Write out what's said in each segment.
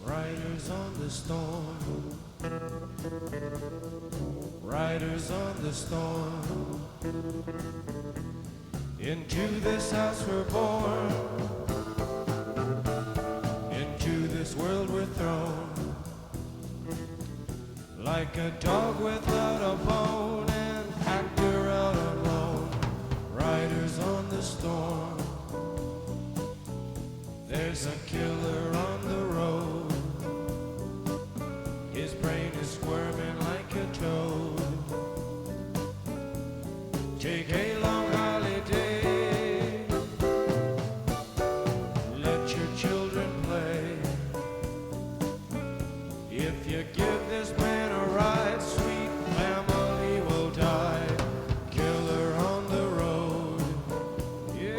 Riders on the storm, riders on the storm. Into this house we're born, into this world we're thrown. Like a dog without a bone, an actor out alone. Riders on the storm, there's a killer on the road. His brain is squirming like a toad. Take a long holiday, let your children play. If you give this man a ride, sweet family will die. Killer on the road, yeah.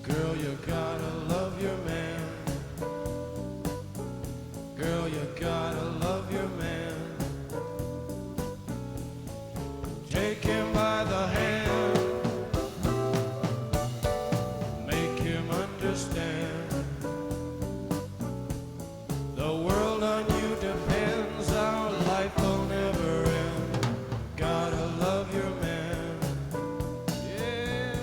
Girl, you gotta love your man. Girl, you gotta love your man. Take him by the hand, make him understand. The world on you depends, our life will never end. Gotta love your man, yeah.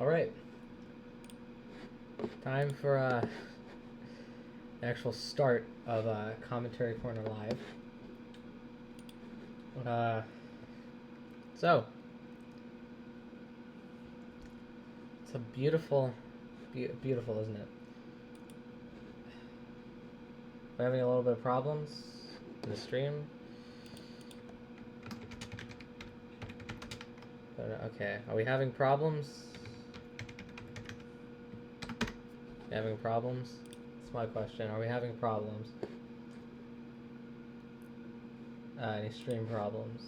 Alright. Time for the actual start of Commentary Corner Live. So, it's a beautiful, beautiful, isn't it? We're having a little bit of problems in the stream. But, okay, are we having problems? Having problems? That's my question. Are we having problems? Any stream problems?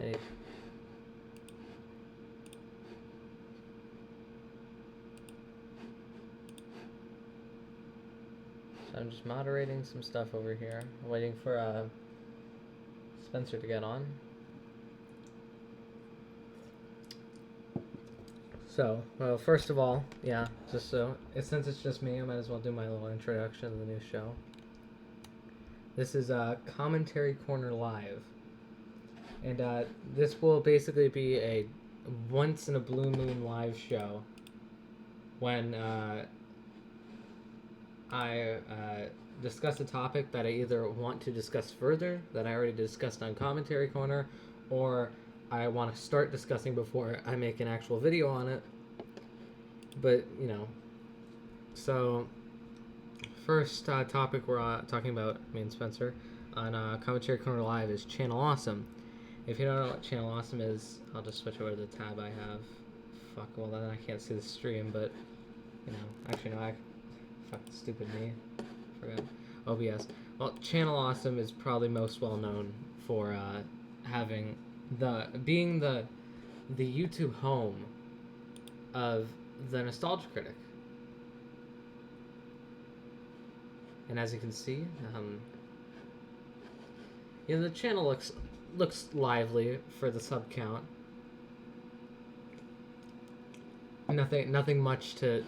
Any... So I'm just moderating some stuff over here, waiting for Spencer to get on. So, well, first of all, yeah, just so, since it's just me, I might as well do my little introduction to the new show. This is Commentary Corner Live. And this will basically be a once in a blue moon live show when I discuss a topic that I either want to discuss further, that I already discussed on Commentary Corner, or I want to start discussing before I make an actual video on it. But, you know, so first topic we're talking about, me and Spencer, on Commentary Corner Live is Channel Awesome. If you don't know what Channel Awesome is, I'll just switch over to the tab I have. Fuck, well then I can't see the stream, but Actually, no, fucking stupid me. Forgot. OBS. Well, Channel Awesome is probably most well known for having being the YouTube home of the Nostalgia Critic. And as you can see, the channel looks lively for the sub count. Nothing much to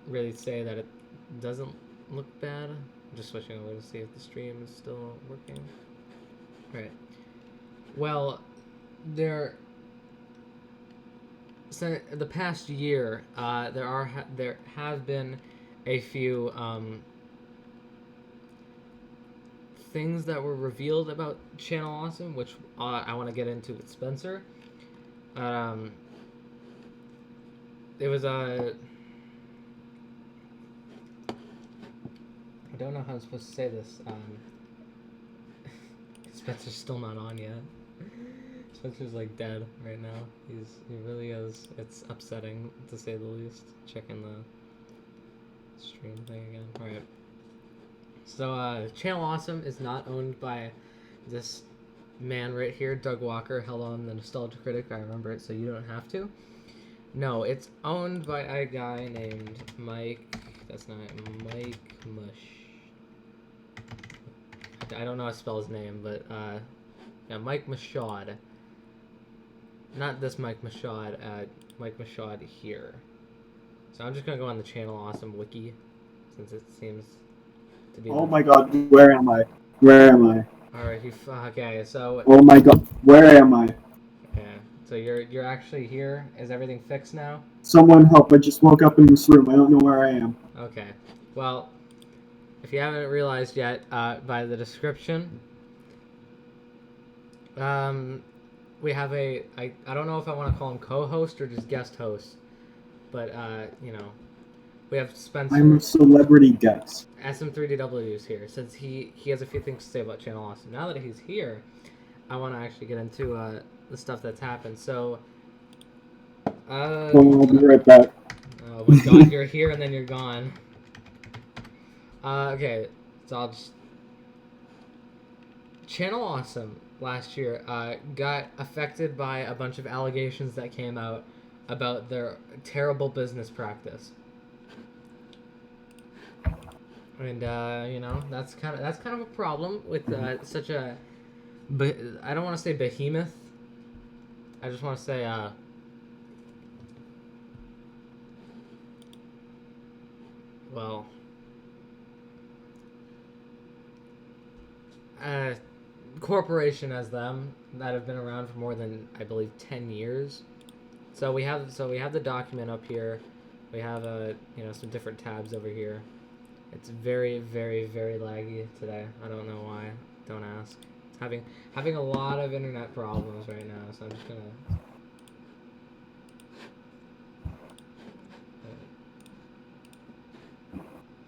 really say that it doesn't look bad. I'm just switching over to see if the stream is still working. Right. Well, so the past year, there have been a few things that were revealed about Channel Awesome, which I want to get into with Spencer. It was I don't know how I'm supposed to say this. Spencer's still not on yet. Spencer's like dead right now. He really is. It's upsetting to say the least. Checking the stream thing again. All right. So Channel Awesome is not owned by this man right here, Doug Walker. Hello, I'm the Nostalgia Critic. I remember it, so you don't have to. No, it's owned by a guy named Mike. That's not Mike Mush. I don't know how to spell his name, but yeah, Mike Mashad. Not this Mike Mashad. Mike Mashad here. So I'm just gonna go on the Channel Awesome wiki, since it seems to be. Oh my God, where am I? Where am I? All right, okay. So. Oh my God, where am I? Yeah. So you're actually here. Is everything fixed now? Someone help! I just woke up in this room. I don't know where I am. Okay. Well, if you haven't realized yet, by the description, we have I don't know if I want to call him co-host or just guest host, but we have Spencer. I'm a celebrity guest. SM3DW is here since he has a few things to say about Channel Awesome. Now that he's here, I want to actually get into the stuff that's happened. So, Well, I'll be right back. oh my God, you're here and then you're gone. Okay, so I'll just... Channel Awesome last year got affected by a bunch of allegations that came out about their terrible business practice. And that's kind of a problem with such a I don't want to say behemoth. I just want to say corporation as them that have been around for more than, I believe, 10 years. So we have the document up here. We have some different tabs over here. It's very, very, very laggy today. I don't know why. Don't ask. It's having a lot of internet problems right now, so I'm just gonna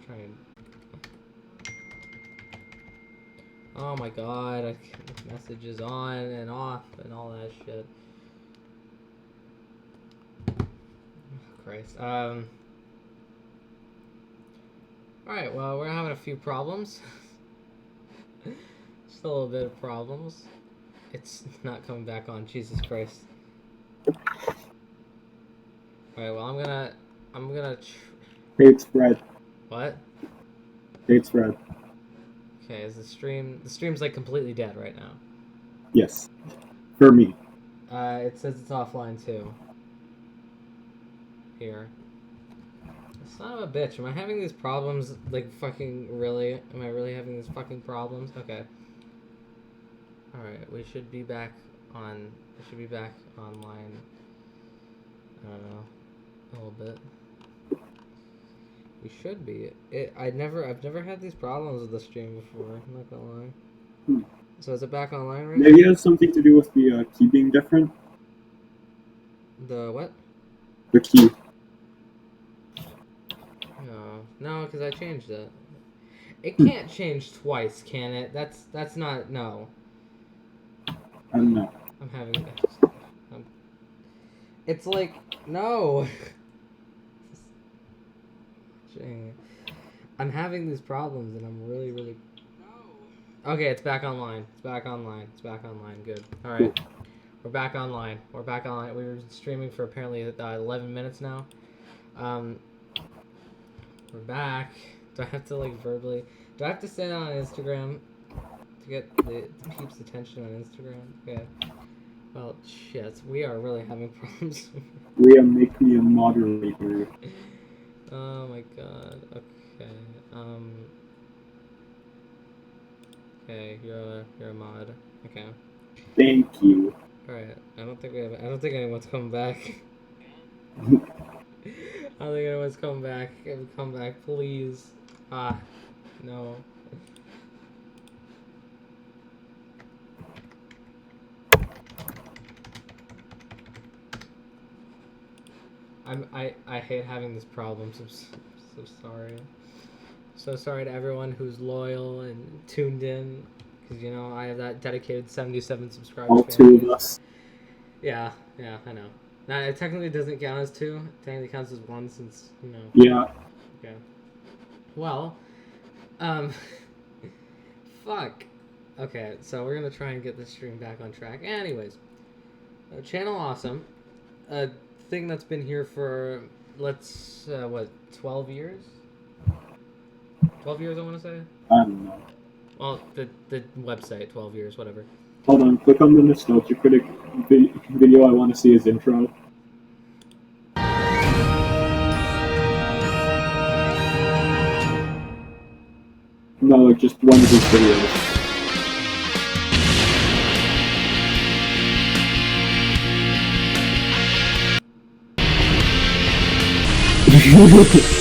try and... Oh my God, messages on and off and all that shit. Christ. Alright, well, we're having a few problems. Just a little bit of problems. It's not coming back on, Jesus Christ. Alright, well, I'm gonna Hey, it's Fred. What? Hey, it's Fred. Okay, is the stream's like completely dead right now. Yes. For me. It says it's offline too. Here. Son of a bitch, am I having these problems, like, fucking, really? Am I really having these fucking problems? Okay. Alright, we should be back online. I don't know. A little bit. We should be. I've never had these problems with the stream before, I'm not gonna lie. So is it back online right now? Maybe it has something to do with the key being different. The what? The key. No, because I changed it. It can't change twice, can it? That's not... No. I don't know. I'm having... It's like... No! Dang. I'm having these problems and I'm really, really... Okay, it's back online. It's back online. It's back online. Good. Alright. We're back online. We're back online. We were streaming for apparently 11 minutes now. We're back. Do I have to, like, verbally... Do I have to say that on Instagram to get the peeps' attention on Instagram? Okay. Well, shit. We are really having problems. Rhea, make me a moderator. Oh my god. Okay. Okay, you're a mod. Okay. Thank you. Alright. I don't think anyone's coming back. I don't think anyone's coming back. Come back, please. Ah, no. I hate having this problem. So sorry. So sorry to everyone who's loyal and tuned in, because you know I have that dedicated 77 subscribers. All two of us. Yeah, I know. Now it technically doesn't count as two. It technically counts as one since you know. Yeah. Okay. Well, fuck. Okay, so we're gonna try and get this stream back on track. Anyways, Channel Awesome, a thing that's been here for 12 years? 12 years, I want to say. I don't know. Well, the website, 12 years, whatever. Hold on, click on the Nostalgia Critic video. I want to see his intro. No, just one of his videos. There we go. Perfect.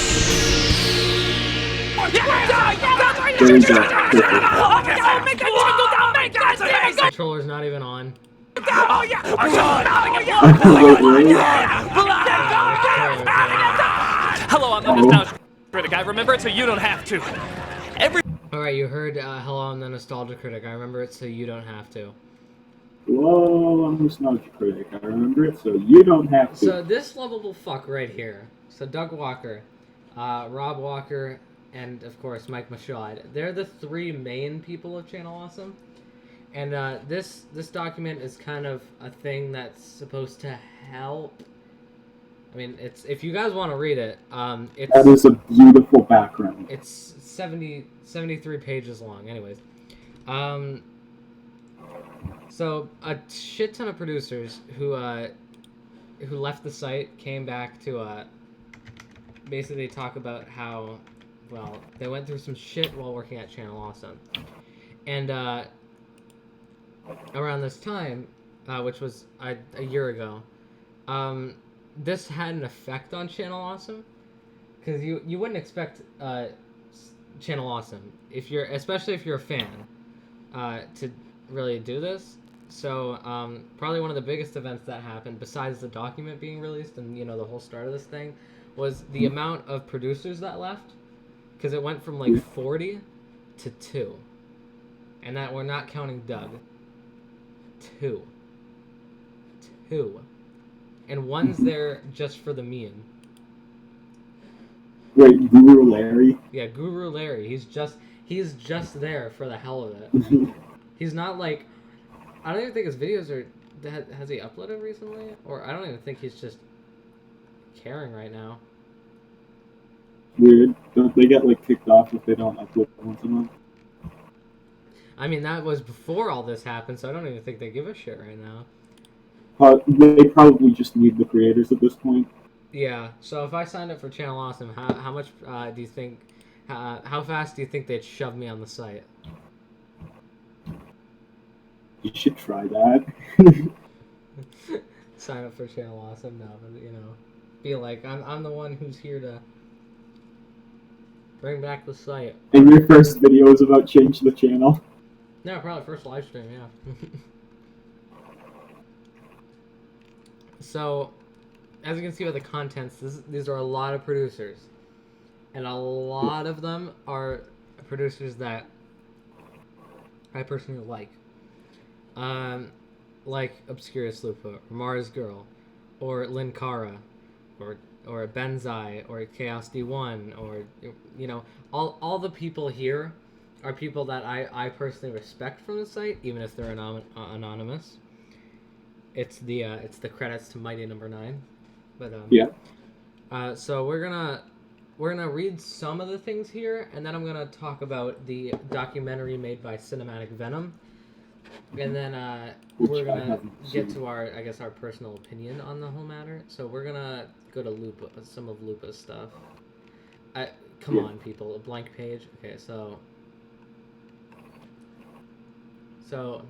Controller's not even on. Wait, really? Hello, I'm the Nostalgia Critic. I remember it so you don't have to. Alright, you heard Hello, I'm the Nostalgia Critic. I remember it so you don't have to. Whoa, I'm a Nostalgia Critic. I remember it, so you don't have to. So this lovable fuck right here. So Doug Walker, Rob Walker, and of course Mike Michaud. They're the three main people of Channel Awesome. And this document is kind of a thing that's supposed to help. I mean, it's if you guys want to read it, it's That is a beautiful background. it's 73 pages long. Anyways, so a shit ton of producers who left the site came back to basically talk about how, well, they went through some shit while working at Channel Awesome, and around this time, which was a year ago, this had an effect on Channel Awesome, because you wouldn't expect Channel Awesome, especially if you're a fan, to really do this. So probably one of the biggest events that happened, besides the document being released and the whole start of this thing, was the amount of producers that left, because it went from like 40 to 2, and that we're not counting Doug. 2, and one's there just for the meme. Wait, Guru Larry? Yeah, Guru Larry. He's just there for the hell of it. He's not like, I don't even think his videos are. Has he uploaded recently? Or I don't even think he's just caring right now. Weird. Don't they get like kicked off if they don't upload once a month? I mean, that was before all this happened, so I don't even think they give a shit right now. They probably just need the creators at this point. Yeah. So if I signed up for Channel Awesome, how much do you think? How fast do you think they'd shove me on the site? You should try that. Sign up for Channel Awesome now, but be like, I'm the one who's here to bring back the site. And your first video is about change the channel. No, probably first live stream, yeah. So, as you can see by the contents, these are a lot of producers. And a lot of them are producers that I personally like. Like Obscura Slupa, or Mars Girl, or Lynn Cara, or or Benzai or Chaos D1 or all the people here are people that I personally respect from the site, even if they're anonymous. It's the credits to Mighty Number 9, but so we're gonna read some of the things here, and then I'm gonna talk about the documentary made by Cinematic Venom, and then we're gonna get to our personal opinion on the whole matter. So we're gonna go to Lupa, some of Lupa's stuff. Come on, people, a blank page. Okay, so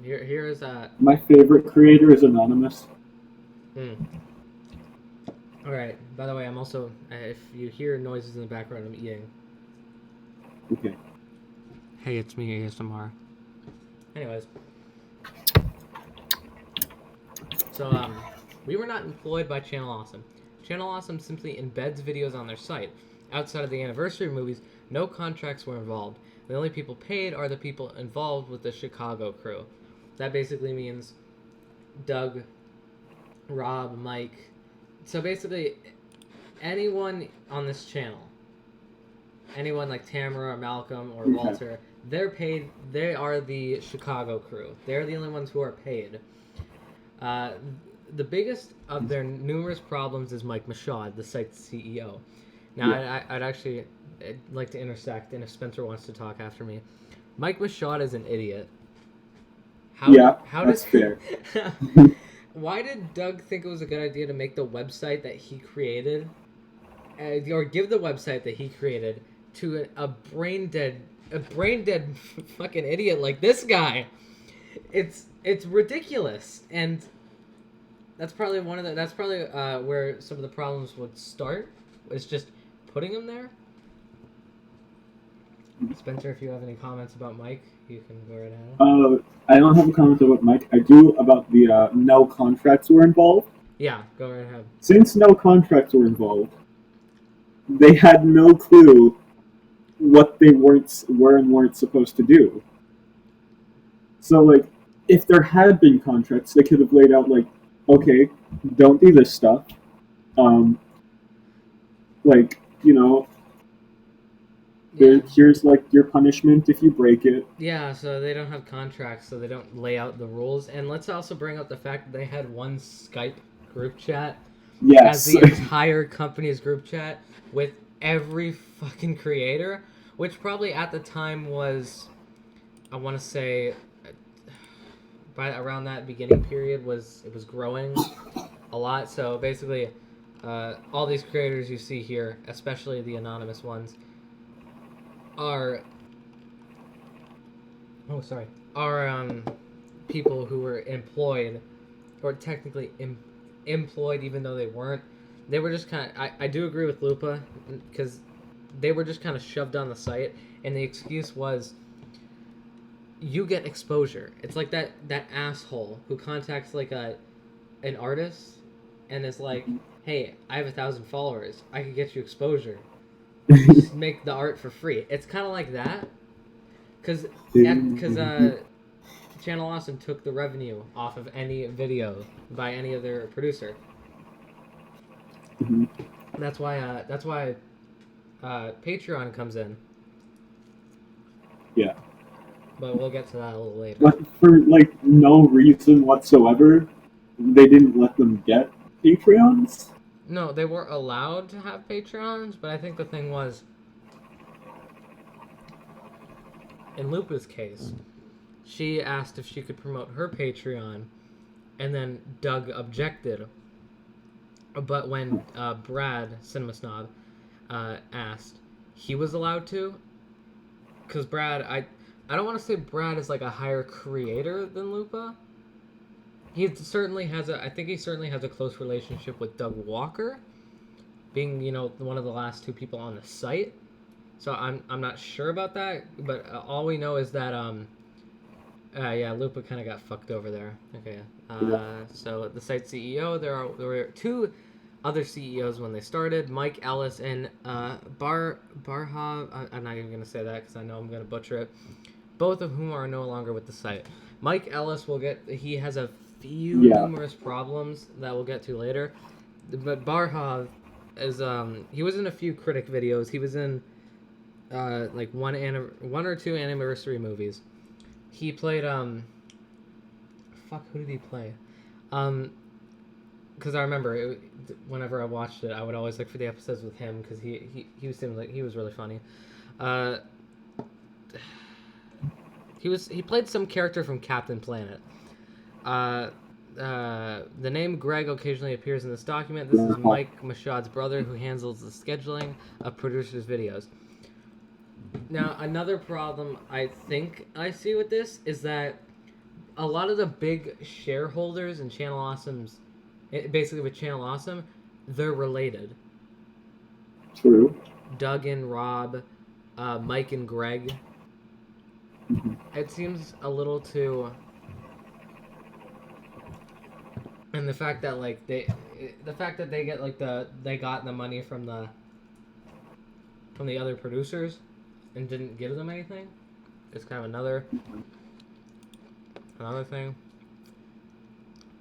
here is My favorite creator is Anonymous. All right. By the way, I'm also if you hear noises in the background, I'm eating. Okay. Hey, it's me, ASMR. Anyways, so we were not employed by Channel Awesome. Channel Awesome simply embeds videos on their site. Outside of the anniversary movies, no contracts were involved. The only people paid are the people involved with the Chicago crew. That basically means Doug, Rob, Mike. So basically, anyone on this channel, anyone like Tamara or Malcolm or Walter, they're paid. They are the Chicago crew. They're the only ones who are paid. The biggest of their numerous problems is Mike Michaud, the site's CEO. Now, I'd like to intersect, and if Spencer wants to talk after me, Mike Michaud is an idiot. That's fair. Why did Doug think it was a good idea to make the website that he created, or give the website that he created to a brain dead fucking idiot like this guy? It's ridiculous, and that's probably where some of the problems would start. Is just putting him there. Spencer, if you have any comments about Mike, you can go right ahead. I don't have a comment about Mike. I do about the no contracts were involved. Yeah, go right ahead. Since no contracts were involved, they had no clue what they were and weren't supposed to do. So, like, if there had been contracts, they could have laid out, like, okay, don't do this stuff. Here's like your punishment if you break it. Yeah, so they don't have contracts, so they don't lay out the rules. And let's also bring up the fact that they had one Skype group chat Yes. as the entire company's group chat with every fucking creator, which probably at the time was, I want to say, by around that beginning period it was growing a lot. So basically, all these creators you see here, especially the anonymous ones, are people who were employed, or technically employed even though they weren't. They were just kind of, I do agree with Lupa, because they were just kind of shoved on the site, and the excuse was, you get exposure. It's like that asshole who contacts like an artist and is like, hey, I have 1,000 followers, I could get you exposure. Just make the art for free. It's kind of like that, because Channel Awesome took the revenue off of any video by any other producer. Mm-hmm. That's why Patreon comes in. Yeah. But we'll get to that a little later. But for like no reason whatsoever, they didn't let them get Patreons. No, they were allowed to have Patreons, but I think the thing was, in Lupa's case, she asked if she could promote her Patreon, and then Doug objected. But when Brad, Cinema Snob, asked, he was allowed to, because Brad, I don't want to say Brad is like a higher creator than Lupa. He certainly has a close relationship with Doug Walker, being one of the last two people on the site. So I'm not sure about that, but all we know is that Lupa kind of got fucked over there. Okay, so the site CEO, there were two other CEOs when they started, Mike Ellis and Barha. I'm not even gonna say that because I know I'm gonna butcher it. Both of whom are no longer with the site. Mike Ellis he has a few numerous problems that we'll get to later, but Barha is he was in a few critic videos. He was in like one or two anniversary movies. He played who did he play? Because I remember whenever I watched it, I would always look for the episodes with him because he seemed like he was really funny. He played some character from Captain Planet. The name Greg occasionally appears in this document. This is Mike Machad's brother who handles the scheduling of producers' videos. Now, another problem I think I see with this is that a lot of the big shareholders in Channel Awesome's, basically with Channel Awesome, they're related. True. Doug and Rob, Mike and Greg. Mhm. It seems a little too... And the fact that like they get like they got the money from the other producers and didn't give them anything, it's kind of another thing.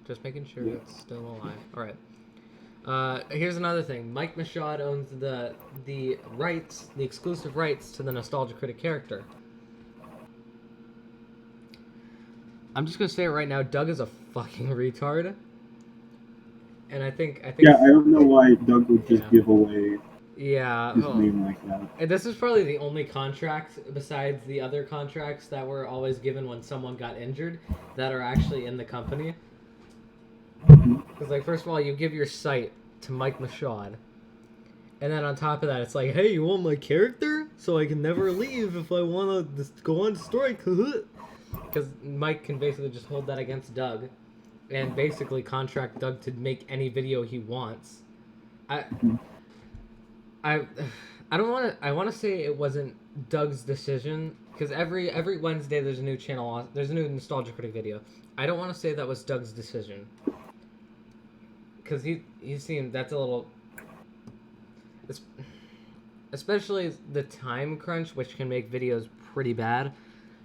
Just making sure it's still alive. All right. Here's another thing. Mike Machad owns the rights, the exclusive rights to the Nostalgia Critic character. I'm just gonna say it right now. Doug is a fucking retard. And I think. Yeah, I don't know why Doug would just give away Yeah. his name like that. And this is probably the only contract besides the other contracts that were always given when someone got injured that are actually in the company. Because, like, first of all, you give your site to Mike Machad. And then on top of that, it's like, hey, you want my character? So I can never leave if I want to go on strike. Because Mike can basically just hold that against Doug. And basically contract Doug to make any video he wants. I don't want to. I want to say it wasn't Doug's decision because every Wednesday there's a new channel. There's a new Nostalgia Critic video. I don't want to say that was Doug's decision because he seemed that's a little. Especially the time crunch, which can make videos pretty bad.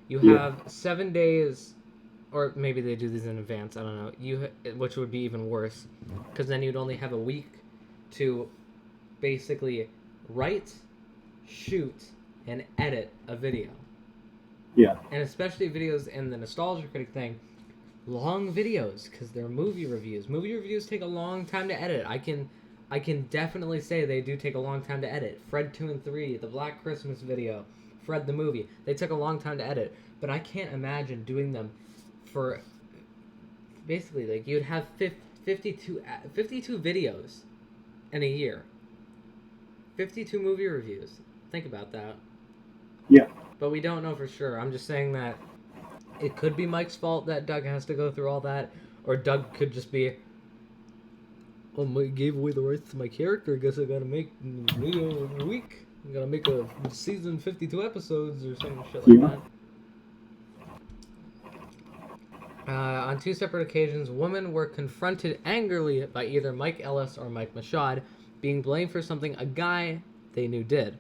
You have 7 days. Or maybe they do these in advance. I don't know. Which would be even worse, because then you'd only have a week to basically write, shoot, and edit a video. Yeah. And especially videos in the Nostalgia Critic thing, long videos, because they're movie reviews. Movie reviews take a long time to edit. I can definitely say they do take a long time to edit. Fred 2 and 3, the Black Christmas video, Fred the movie. They took a long time to edit, but I can't imagine doing them for basically like you'd have 52 videos in a year, 52 movie reviews. Think about that. Yeah. But we don't know for sure. I'm just saying that it could be Mike's fault that Doug has to go through all that, or Doug could just be, oh, Mike gave away the rights to my character. I guess I gotta make a video every week. I gotta make a season 52 episodes or some shit like that. On two separate occasions, women were confronted angrily by either Mike Ellis or Mike Machad, being blamed for something a guy they knew did.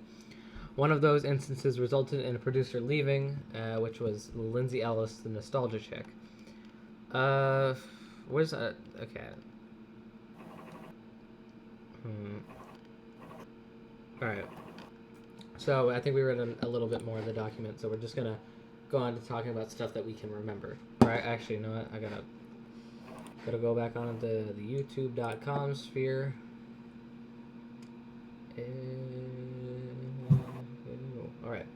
One of those instances resulted in a producer leaving, which was Lindsay Ellis, the Nostalgia chick. Where's that? Okay. Alright. So, I think we read a little bit more of the document, so we're just gonna go on to talking about stuff that we can remember. Right? Actually, you know what? I gotta go back on to the youtube.com sphere. Alright.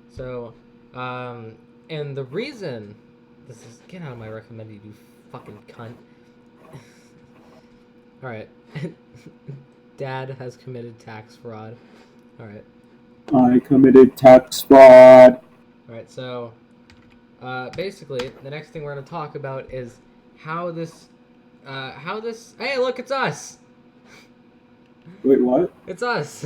So, and the reason this is, get out of my recommended, you fucking cunt. Alright. Dad has committed tax fraud. Alright. I committed tax fraud. Alright, so basically the next thing we're gonna talk about is how this hey, look, it's us. Wait, what? It's us.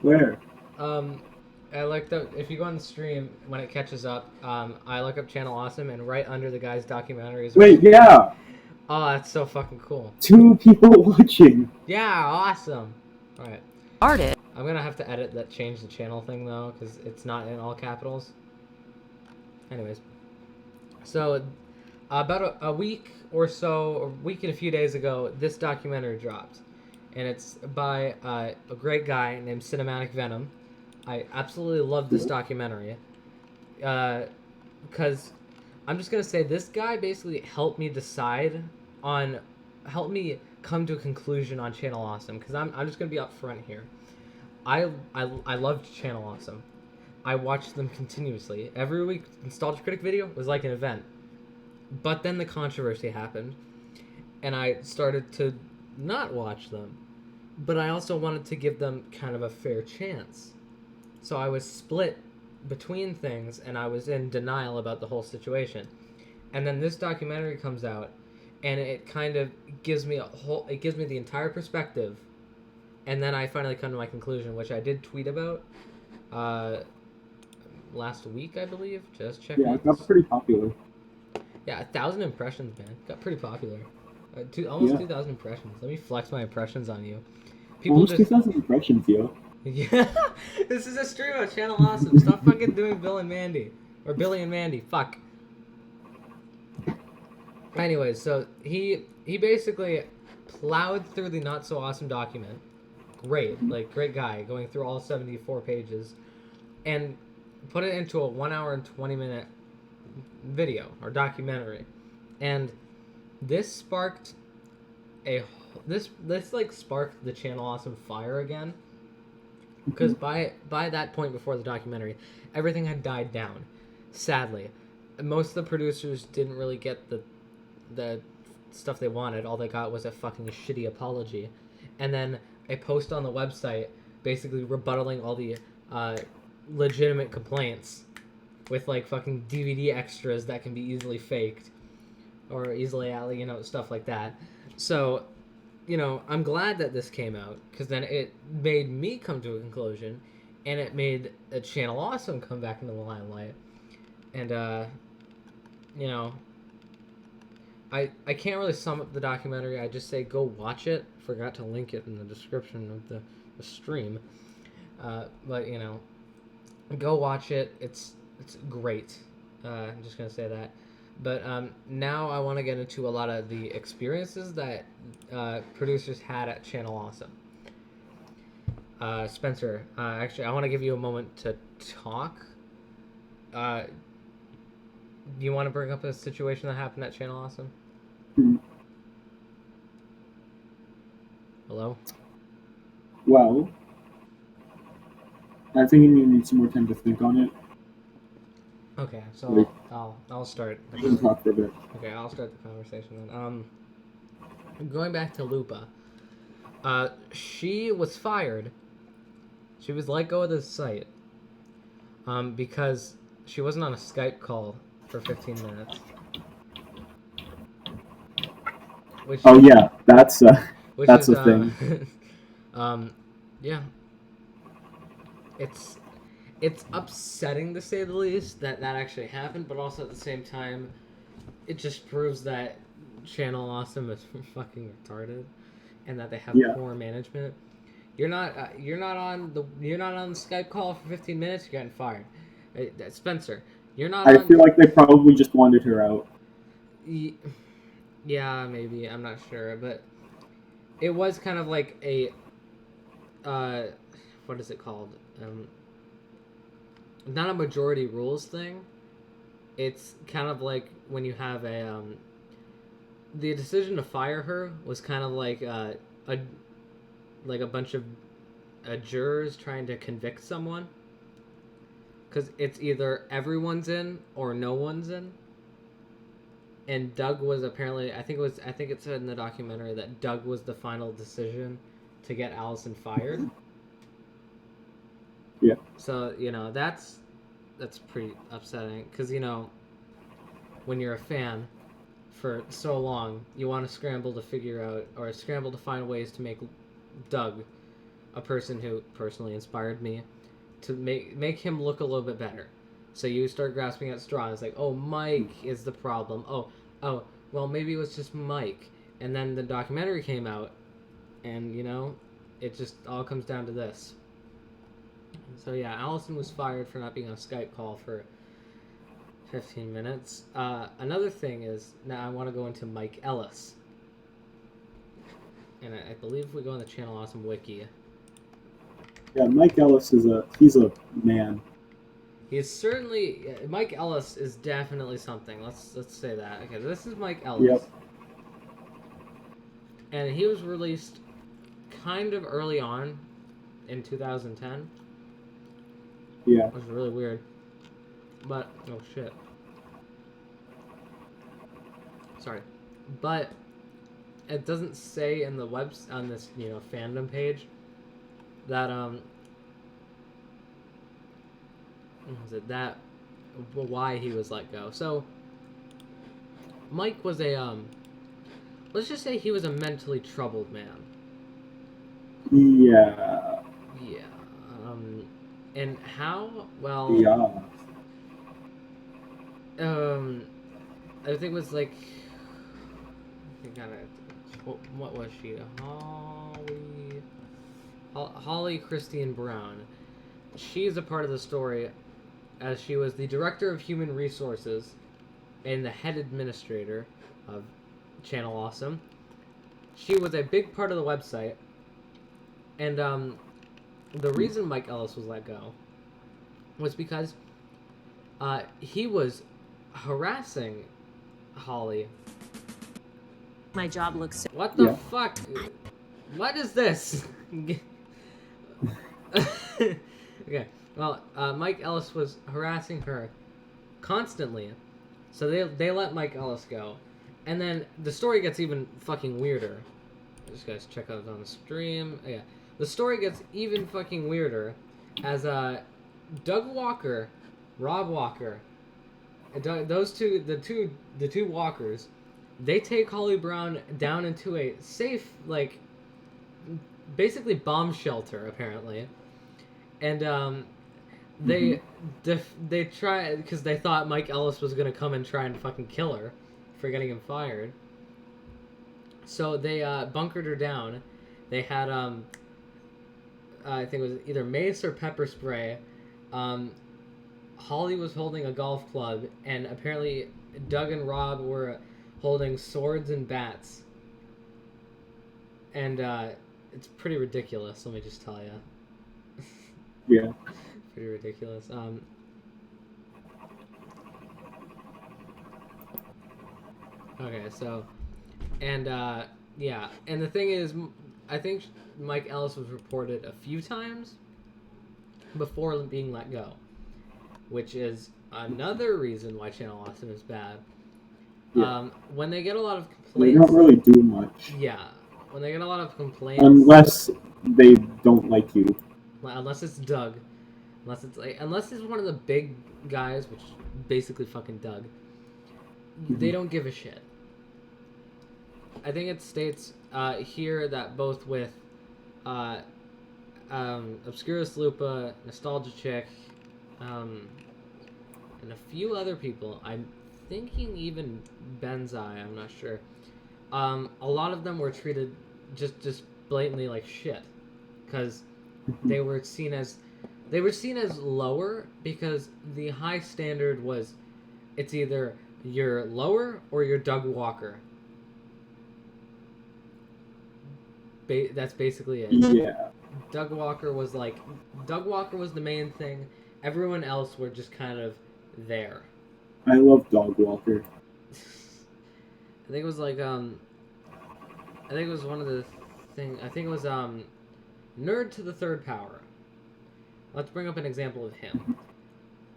Where? I looked up, if you go on the stream when it catches up, I look up Channel Awesome, and right under the guy's documentaries. Wait, yeah. Oh, that's so fucking cool. 2 people watching. Yeah, awesome. Alright. Artist. I'm gonna have to edit that change the channel thing though, because it's not in all capitals. Anyways. So, about a week or so, a week and a few days ago, this documentary dropped. and it's by a great guy named Cinematic Venom. I absolutely love this documentary because I'm just gonna say this guy basically helped me helped me come to a conclusion on Channel Awesome. Because I'm just gonna be upfront here. I loved Channel Awesome. I watched them continuously every week. Nostalgia Critic video was like an event, but then the controversy happened, and I started to not watch them. But I also wanted to give them kind of a fair chance. So I was split between things, and I was in denial about the whole situation. And then this documentary comes out, and it kind of gives me the entire perspective. And then I finally come to my conclusion, which I did tweet about last week, I believe. Just check. Yeah, it got pretty popular. Yeah, 1,000 impressions, man. Got pretty popular. Almost Yeah. 2,000 impressions. Let me flex my impressions on you. Almost 2,000 impressions, yo. Yeah, this is a stream of Channel Awesome. Stop fucking doing Bill and Mandy. Or Billy and Mandy. Fuck. Anyways, so he basically plowed through the Not So Awesome document. Great guy, going through all 74 pages. And put it into a 1 hour and 20 minute video, or documentary. And this sparked this sparked the Channel Awesome fire again. Because by that point before the documentary, everything had died down. Sadly, most of the producers didn't really get the stuff they wanted. All they got was a fucking shitty apology, and then a post on the website basically rebuttaling all the legitimate complaints with like fucking DVD extras that can be easily faked or easily, stuff like that. So, I'm glad that this came out, because then it made me come to a conclusion, and it made a Channel Awesome come back into the limelight. And, I can't really sum up the documentary. I just say go watch it. Forgot to link it in the description of the stream. But, go watch it. It's great. I'm just going to say that. But now I want to get into a lot of the experiences that producers had at Channel Awesome. Spencer, actually, I want to give you a moment to talk. Do you want to bring up a situation that happened at Channel Awesome? Hello? Well, I think you need some more time to think on it. Okay, so Wait. I'll start. You can talk for a bit. Okay, I'll start the conversation then. Going back to Lupa, she was fired. She was let go of the site, because she wasn't on a Skype call for 15 minutes. Which, Oh yeah, that's which that's is, a thing. Yeah. It's upsetting, to say the least, that actually happened, but also at the same time, it just proves that Channel Awesome is fucking retarded, and that they have poor management. You're not on the Skype call for 15 minutes. You're getting fired. Spencer, you're not. I feel like they probably just wanted her out. Yeah, maybe, I'm not sure, but it was kind of like a what is it called? Not a majority rules thing. It's kind of like when you have a the decision to fire her was kind of like a bunch of jurors trying to convict someone, because it's either everyone's in or no one's in. And Doug was apparently, I think it said in the documentary that Doug was the final decision to get Allison fired. Yeah. So, that's pretty upsetting, because, when you're a fan for so long, you want to scramble to find ways to make Doug, a person who personally inspired me, to make him look a little bit better. So you start grasping at straws, like, oh, Mike is the problem. Oh, well, maybe it was just Mike. And then the documentary came out, and, it just all comes down to this. So yeah, Allison was fired for not being on a Skype call for 15 minutes. Another thing is, now I want to go into Mike Ellis. and I believe if we go on the Channel Awesome wiki, Yeah, Mike Ellis he's a man. he's certainly Mike Ellis is definitely something. Let's say that. Okay, this is Mike Ellis. Yep. And he was released kind of early on in 2010. Yeah. It was really weird. But oh shit. Sorry. But it doesn't say in the on this, fandom page that why he was let go. So Mike was a let's just say he was a mentally troubled man. Yeah. Yeah. And how? Well. Yeah. I think it was like. What was she? Holly Christine Brown. She's a part of the story, as she was the director of human resources and the head administrator of Channel Awesome. She was a big part of the website, and the reason Mike Ellis was let go was because he was harassing Holly. My job looks so What the Yeah. fuck? What is this? Okay, well, Mike Ellis was harassing her constantly, so they let Mike Ellis go. And then the story gets even fucking weirder. Just guys check out on the stream. Oh, yeah. The story gets even fucking weirder as Doug Walker, Rob Walker, those two, the two Walkers, they take Holly Brown down into a safe, like, basically bomb shelter apparently, and they try because they thought Mike Ellis was gonna come and try and fucking kill her for getting him fired. So they bunkered her down. They had I think it was either mace or pepper spray. Holly was holding a golf club, and apparently Doug and Rob were holding swords and bats. And it's pretty ridiculous, let me just tell you. Yeah. Pretty ridiculous. Okay, so, and yeah, and the thing is, I think Mike Ellis was reported a few times before being let go, which is another reason why Channel Awesome is bad. Yeah. When they get a lot of They complaints, don't really do much. yeah, when they get a lot of complaints, Unless they don't like you. unless it's Doug, unless it's one of the big guys, which is basically fucking Doug, they don't give a shit. I think it states here that both with Obscurus Lupa, Nostalgia Chick, and a few other people, I'm thinking even Benzai, I'm not sure, a lot of them were treated just blatantly like shit, because they were seen as lower, because the high standard was it's either you're lower or you're Doug Walker. That's basically it. Yeah. Doug Walker was the main thing. Everyone else were just kind of there. I love Dog Walker. I think it was like I think it was one of the thing. I think it was Nerd to the Third Power. Let's bring up an example of him.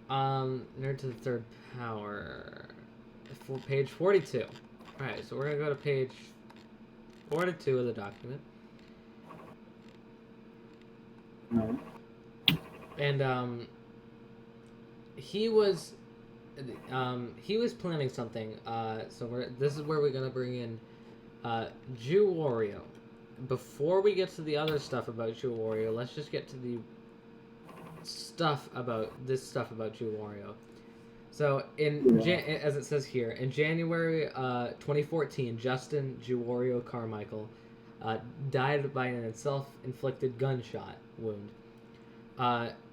Nerd to the Third Power. For page 42. All right, so we're gonna go to page 42 of the document. Right. And he was planning something. So this is where we're gonna bring in Jew Wario. Before we get to the other stuff about Jew Wario, let's just get to the stuff about Jew Wario. So as it says here, in January 2014, Justin Jew Wario Carmichael died by an self-inflicted gunshot wound.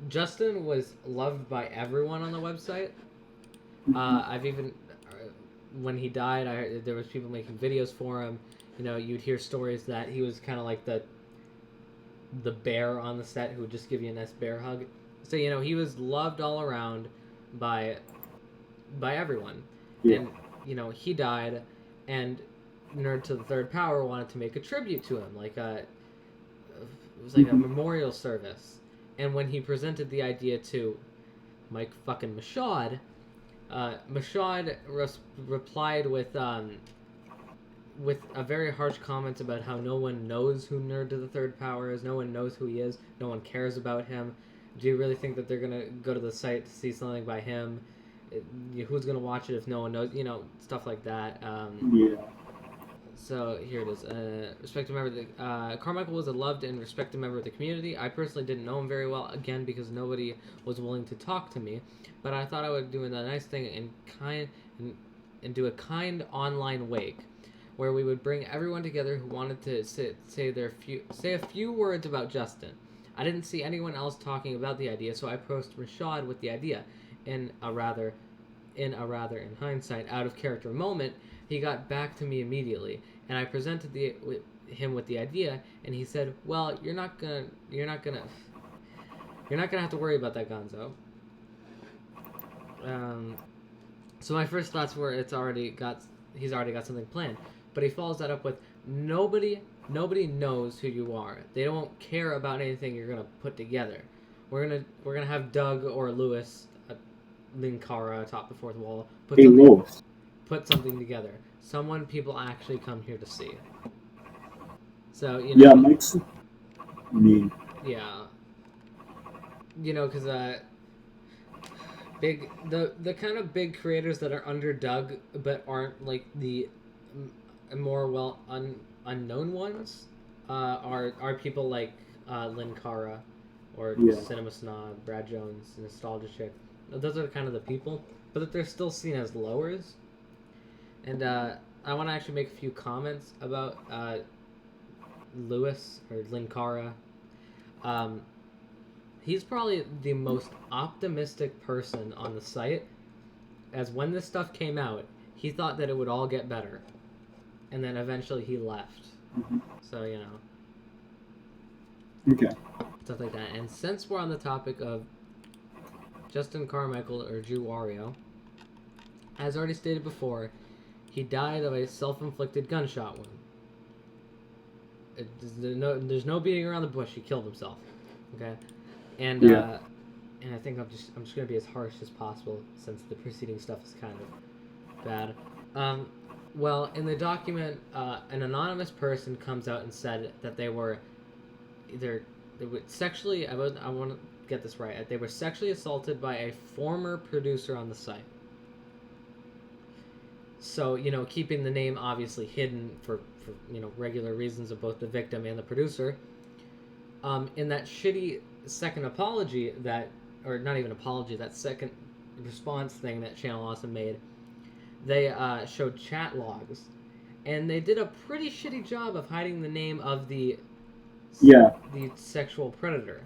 Justin was loved by everyone on the website. I've even when he died, I heard there was people making videos for him. you know, you'd hear stories that he was kind of like the bear on the set who would just give you a nice bear hug. So, you know, he was loved all around by everyone. Yeah. And, you know, he died, and Nerd to the Third Power wanted to make a tribute to him, like it was like a memorial service. And when he presented the idea to Mike fucking Mashad, Mashad replied with a very harsh comment about how no one knows who Nerd to the Third Power is, no one knows who he is, no one cares about him. Do you really think that they're gonna go to the site to see something by him? Who's gonna watch it if no one knows? You know, stuff like that. Yeah. So here it is. Respected member of the Carmichael was a loved and respected member of the community. I personally didn't know him very well, again because nobody was willing to talk to me. But I thought I would do a nice thing and do a kind online wake, where we would bring everyone together who wanted to say a few words about Justin. I didn't see anyone else talking about the idea, so I approached Rashad with the idea. In hindsight, out of character moment, he got back to me immediately, and I presented him with the idea, and he said, "Well, you're not gonna have to worry about that, Gonzo." So my first thoughts were he's already got something planned, but he follows that up with nobody knows who you are. They don't care about anything you're gonna put together. We're gonna have Doug or Lewis, Linkara atop the fourth wall, put something together. Someone people actually come here to see. So, you know. Yeah, makes me. Yeah. You know, because the kind of big creators that are under Doug but aren't like the more unknown ones are people like Linkara or Cinema Snob, Brad Jones, Nostalgia Chick. Those are kind of the people, but they're still seen as lowers. And I want to actually make a few comments about Lewis or Linkara. He's probably the most optimistic person on the site, as when this stuff came out, he thought that it would all get better, and then eventually he left. Mm-hmm. So, you know. Okay. Stuff like that. And since we're on the topic of Justin Carmichael, or Jew Wario, as already stated before, he died of a self-inflicted gunshot wound. There's no beating around the bush. He killed himself. Okay, and I think I'm just gonna be as harsh as possible since the preceding stuff is kind of bad. Well, in the document, an anonymous person comes out and said that they were sexually. I want to get this right. They were sexually assaulted by a former producer on the site. So, you know, keeping the name obviously hidden for you know, regular reasons of both the victim and the producer. In that shitty second apology that second response thing that Channel Awesome made, they showed chat logs, and they did a pretty shitty job of hiding the name of the sexual predator.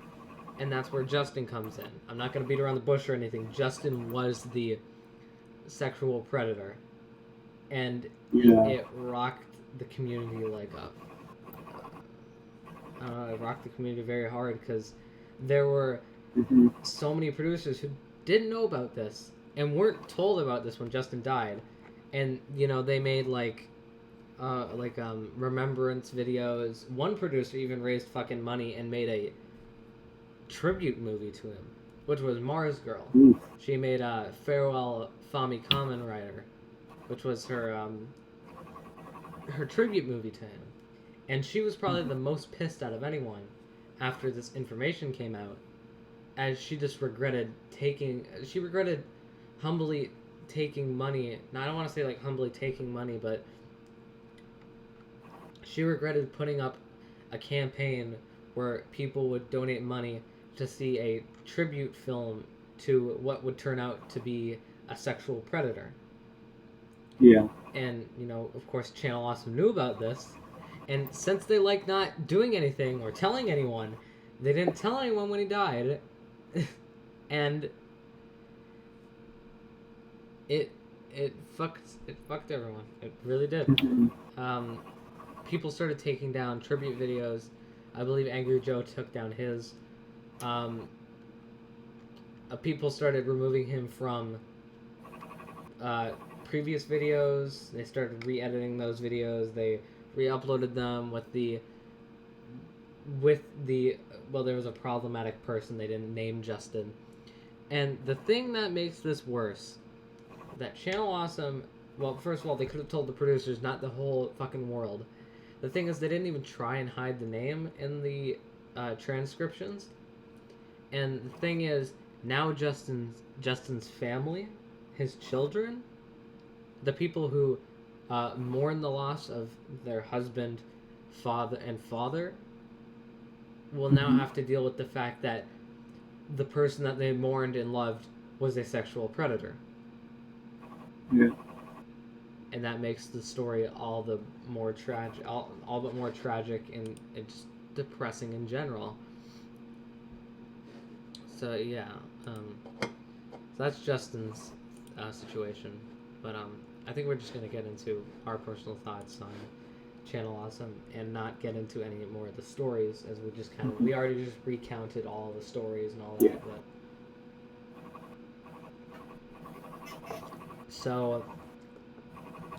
And that's where Justin comes in. I'm not going to beat around the bush or anything. Justin was the sexual predator. And it rocked the community it rocked the community very hard, because there were so many producers who didn't know about this and weren't told about this when Justin died. And, you know, they made remembrance videos. One producer even raised fucking money and made a tribute movie to him, which was Mars Girl. Oof. She made a Farewell Fami Kamen Rider, which was her tribute movie to him. And she was probably the most pissed out of anyone after this information came out, as she just regretted humbly taking money. Now, I don't want to say like humbly taking money, but she regretted putting up a campaign where people would donate money to see a tribute film to what would turn out to be a sexual predator. Yeah. And, you know, of course, Channel Awesome knew about this. And since they like not doing anything or telling anyone, they didn't tell anyone when he died. And it fucked everyone. It really did. people started taking down tribute videos. I believe Angry Joe took down his. People started removing him from previous videos. They started re-editing those videos. They re-uploaded them with the well, there was a problematic person they didn't name Justin. And the thing that makes this worse, that Channel Awesome, well, first of all, they could have told the producers, not the whole fucking world. The thing is, they didn't even try and hide the name in the transcriptions. And the thing is, now Justin's family, his children, the people who mourn the loss of their husband, father, will now have to deal with the fact that the person that they mourned and loved was a sexual predator. Yeah. And that makes the story all the more tragic, all but more tragic, and it's depressing in general. So yeah, so that's Justin's situation. But I think we're just gonna get into our personal thoughts on Channel Awesome and not get into any more of the stories, as we already just recounted all the stories and all that. Yeah. So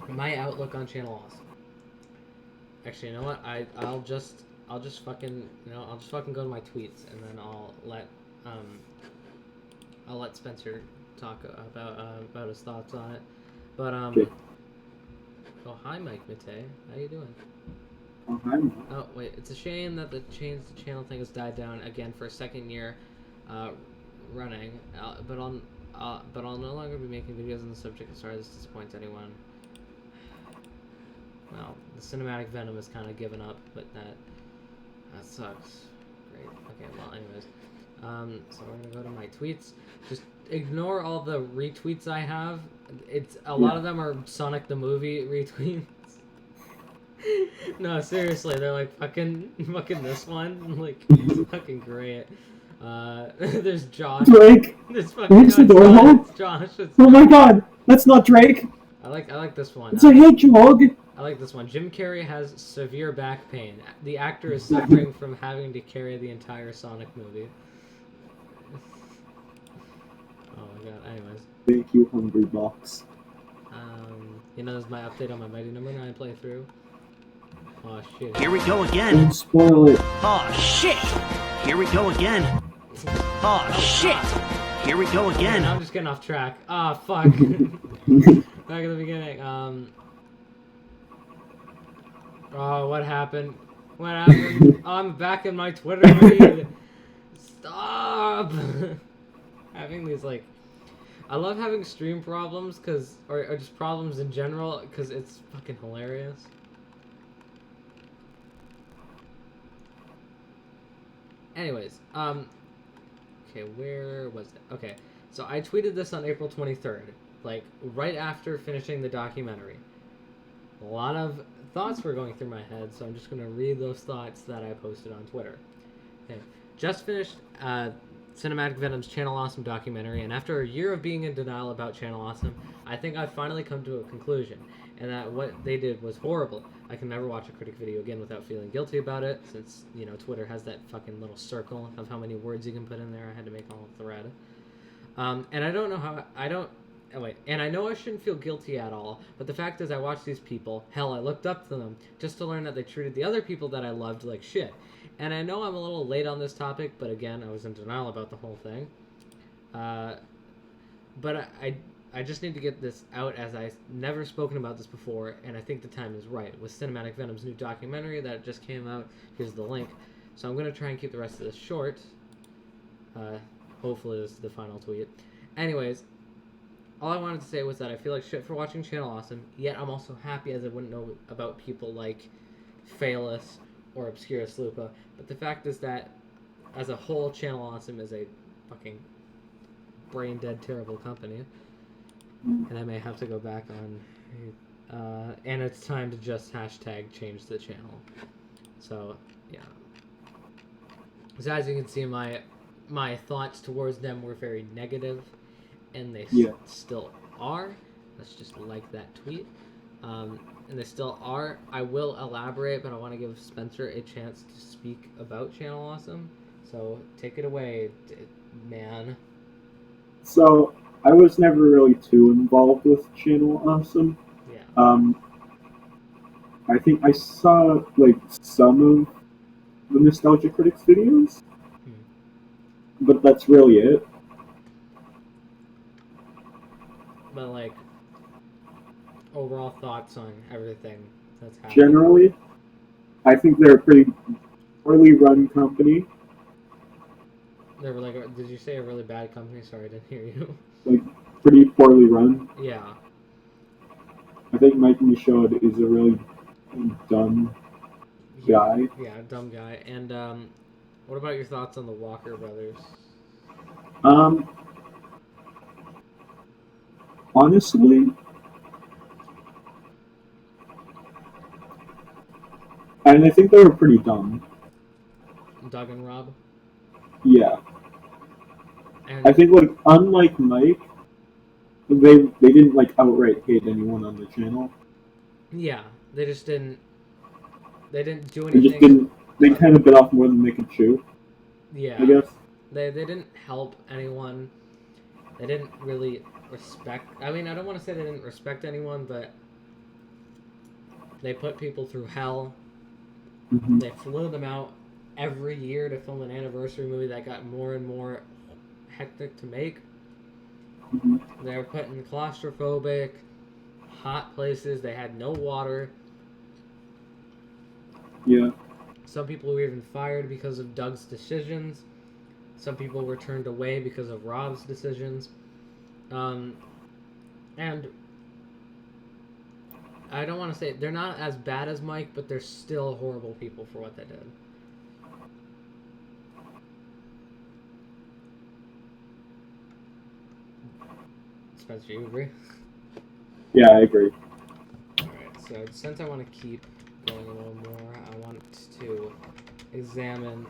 my outlook on Channel Awesome. Actually, you know what? I'll just fucking I'll just fucking go to my tweets, and then I'll let Spencer talk about his thoughts on it. But Okay. Oh, hi, Mike Matei. How you doing? Oh, hi. Oh, wait. It's a shame that the change the channel thing has died down again for a second year running. But I'll no longer be making videos on the subject. I'm sorry this disappoints anyone. Well, the cinematic Venom has kind of given up, but that sucks. Great. Okay, well, anyways. So we're gonna go to my tweets. Just ignore all the retweets I have. It's a lot of them are Sonic the Movie retweets. No, seriously, they're like fucking this one. Like, it's fucking great. There's Josh. Drake. There's fucking Where's the door hole? it's Josh. It's Oh my god, that's not Drake. I like this one. It's a hedgehog. I like this one. Jim Carrey has severe back pain. The actor is suffering from having to carry the entire Sonic movie. Oh my god. Anyways, Thank you, Hungry Box. this is my update on my Mighty Number 9 playthrough. Oh shit. Here we go again. Don't spoil it. Oh shit! Here we go again. Oh shit! Here we go again. I'm just getting off track. Ah, fuck. Back at the beginning. Oh, what happened? What happened? Oh, I'm back in my Twitter feed. Stop! Having these, like... I love having stream problems, or just problems in general, because it's fucking hilarious. Anyways, okay, where was it? Okay, so I tweeted this on April 23rd, like, right after finishing the documentary. A lot of thoughts were going through my head, so I'm just going to read those thoughts that I posted on Twitter. Okay, just finished Cinematic Venom's Channel Awesome documentary, and after a year of being in denial about Channel Awesome, I think I've finally come to a conclusion, and that what they did was horrible. I can never watch a critic video again without feeling guilty about it, since, Twitter has that fucking little circle of how many words you can put in there. I had to make a whole thread. And I don't know how... And I know I shouldn't feel guilty at all, but the fact is I watched these people, hell, I looked up to them, just to learn that they treated the other people that I loved like shit. And I know I'm a little late on this topic, but again, I was in denial about the whole thing. But I just need to get this out, as I've never spoken about this before, and I think the time is right. With Cinematic Venom's new documentary that just came out, here's the link. So I'm going to try and keep the rest of this short. Hopefully this is the final tweet. Anyways, all I wanted to say was that I feel like shit for watching Channel Awesome, yet I'm also happy as I wouldn't know about people like Phalus or Obscura Slupa. But the fact is that, as a whole, Channel Awesome is a fucking brain-dead, terrible company. And I may have to go back on... and it's time to just hashtag change the channel. So, yeah. So as you can see, my thoughts towards them were very negative, and they still are. Let's just like that tweet. and they still are. I will elaborate, but I want to give Spencer a chance to speak about Channel Awesome. So take it away, man. So I was never really too involved with Channel Awesome. Yeah. I think I saw like some of the Nostalgia Critics videos, but that's really it. But like, overall thoughts on everything that's happening. Generally, I think they're a pretty poorly run company. They were like, did you say a really bad company? Sorry, I didn't hear you. Like, pretty poorly run. Yeah. I think Mike Michaud is a really dumb guy. Yeah, dumb guy. And what about your thoughts on the Walker brothers? Honestly, and I think they were pretty dumb. Doug and Rob? Yeah. And I think, like, unlike Mike, they didn't, like, outright hate anyone on the channel. yeah, they just didn't. They didn't do They anything. just didn't. They kind of bit off more than they could chew, Yeah. I guess. They didn't help anyone. They didn't really respect. I mean, I don't want to say they didn't respect anyone, but they put people through hell. Mm-hmm. They flew them out every year to film an anniversary movie that got more and more hectic to make. Mm-hmm. They were put in claustrophobic, hot places. They had no water. Yeah. Some people were even fired because of Doug's decisions. Some people were turned away because of Rob's decisions. And I don't want to say they're not as bad as Mike, but they're still horrible people for what they did. Spencer, you agree? Yeah, I agree. Alright, so since I want to keep going a little more, I want to examine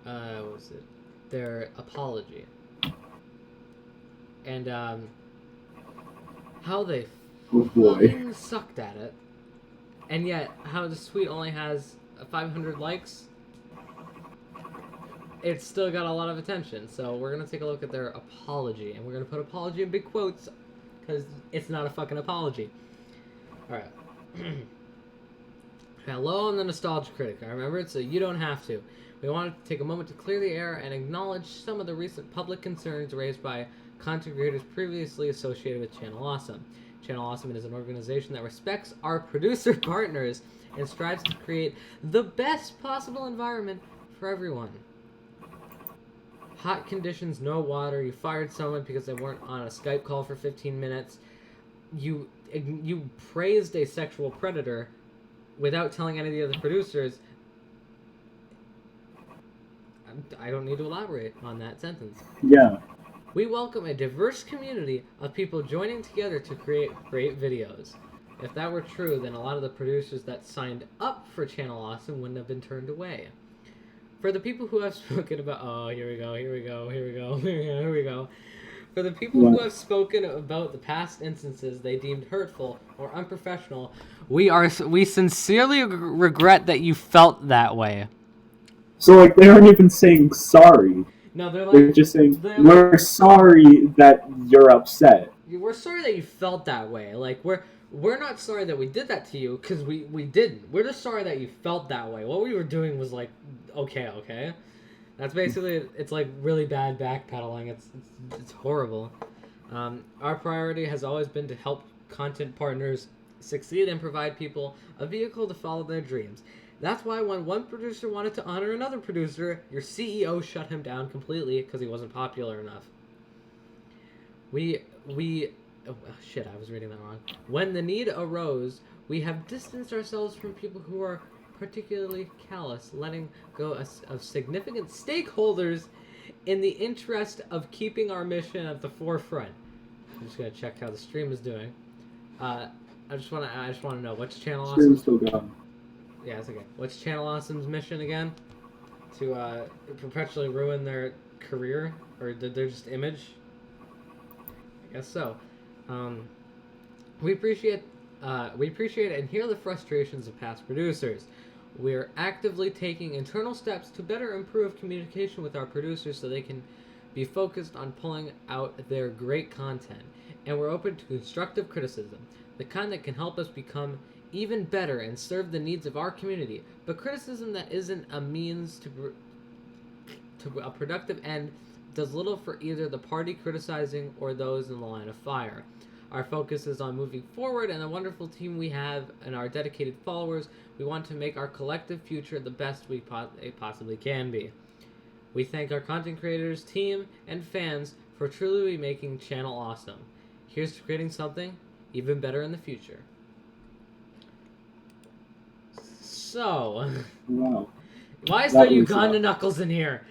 what was it? Their apology. And how they Oh boy. fucking sucked at it. And yet, how this tweet only has 500 likes, it's still got a lot of attention. So we're going to take a look at their apology. And we're going to put apology in big quotes, because it's not a fucking apology. Alright. Hello, I'm the Nostalgia Critic. I remember it, so you don't have to. We wanted to take a moment to clear the air and acknowledge some of the recent public concerns raised by content creators previously associated with Channel Awesome. Channel Awesome is an organization that respects our producer partners and strives to create the best possible environment for everyone. Hot conditions, no water. You fired someone because they weren't on a Skype call for 15 minutes. You praised a sexual predator without telling any of the other producers. I don't need to elaborate on that sentence. Yeah. We welcome a diverse community of people joining together to create great videos. If that were true, then a lot of the producers that signed up for Channel Awesome wouldn't have been turned away. For the people who have spoken about... Oh, here we go. For the people who have spoken about the past instances they deemed hurtful or unprofessional, we sincerely regret that you felt that way. So, like, they aren't even saying sorry. No, they're They're like... just saying, they're we're sorry that you're upset. We're sorry that you felt that way. Like, we're not sorry that we did that to you, because we didn't. We're just sorry that you felt that way. What we were doing was like, okay. That's basically, it's like really bad backpedaling. It's horrible. Our priority has always been to help content partners succeed and provide people a vehicle to follow their dreams. That's why when one producer wanted to honor another producer, your CEO shut him down completely because he wasn't popular enough. Oh, shit, I was reading that wrong. When the need arose, we have distanced ourselves from people who are particularly callous, letting go of significant stakeholders in the interest of keeping our mission at the forefront. I'm just gonna check how the stream is doing. I just wanna know what's channel Stream's awesome. still gone. Yeah, it's okay. What's Channel Awesome's mission again? To perpetually ruin their career or their just image? I guess so. We appreciate it and hear the frustrations of past producers. We are actively taking internal steps to better improve communication with our producers so they can be focused on pulling out their great content. And we're open to constructive criticism, the kind that can help us become even better and serve the needs of our community. But criticism that isn't a means to a productive end does little for either the party criticizing or those in the line of fire. Our focus is on moving forward and the wonderful team we have and our dedicated followers. We want to make our collective future the best we possibly can be. We thank our content creators, team, and fans for truly making Channel awesome. Here's to creating something even better in the future. So, Wow. why is That there was, Uganda Knuckles in here?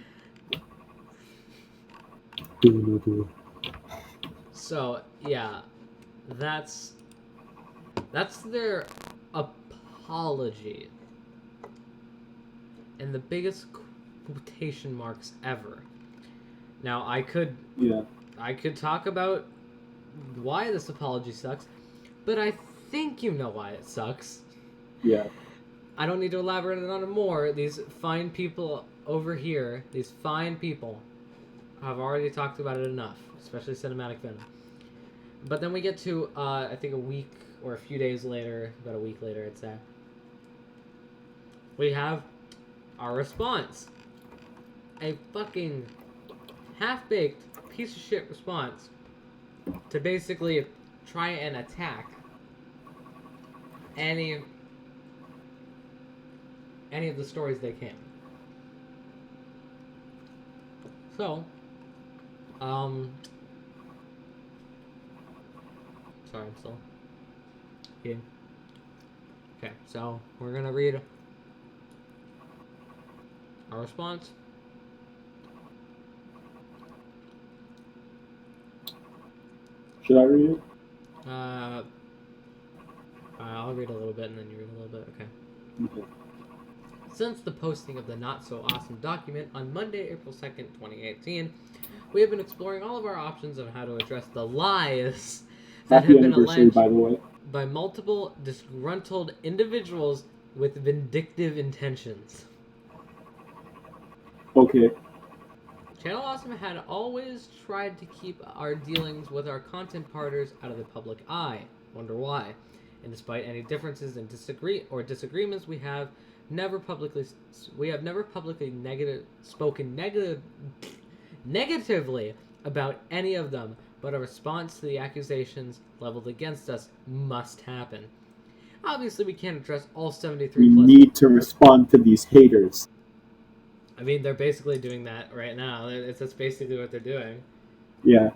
So, yeah, that's their apology. And the biggest quotation marks ever. Now, I could talk about why this apology sucks, but I think you know why it sucks. Yeah. I don't need to elaborate on it more. These fine people over here, these fine people, have already talked about it enough, especially Cinematic Venom. But then we get to, I think a week or a few days later, about a week later, I'd say, we have our response. A fucking half-baked piece of shit response to basically try and attack any of the stories they can. So, sorry, I'm still eating. Okay, so we're gonna read our response. Should I read it? I'll read a little bit and then you read a little bit, okay. Okay. Since the posting of the Not So Awesome document on Monday, April 2nd, 2018, we have been exploring all of our options on how to address the lies that Happy have been anniversary, alleged by the way. by multiple disgruntled individuals with vindictive intentions. Okay. Channel Awesome had always tried to keep our dealings with our content partners out of the public eye. Wonder why? And despite any differences and disagreements, we have never publicly spoken negatively about any of them. But a response to the accusations leveled against us must happen. Obviously, we can't address all 73 We plus. need to respond to these haters. I mean, they're basically doing that right now. That's basically what they're doing. Yeah.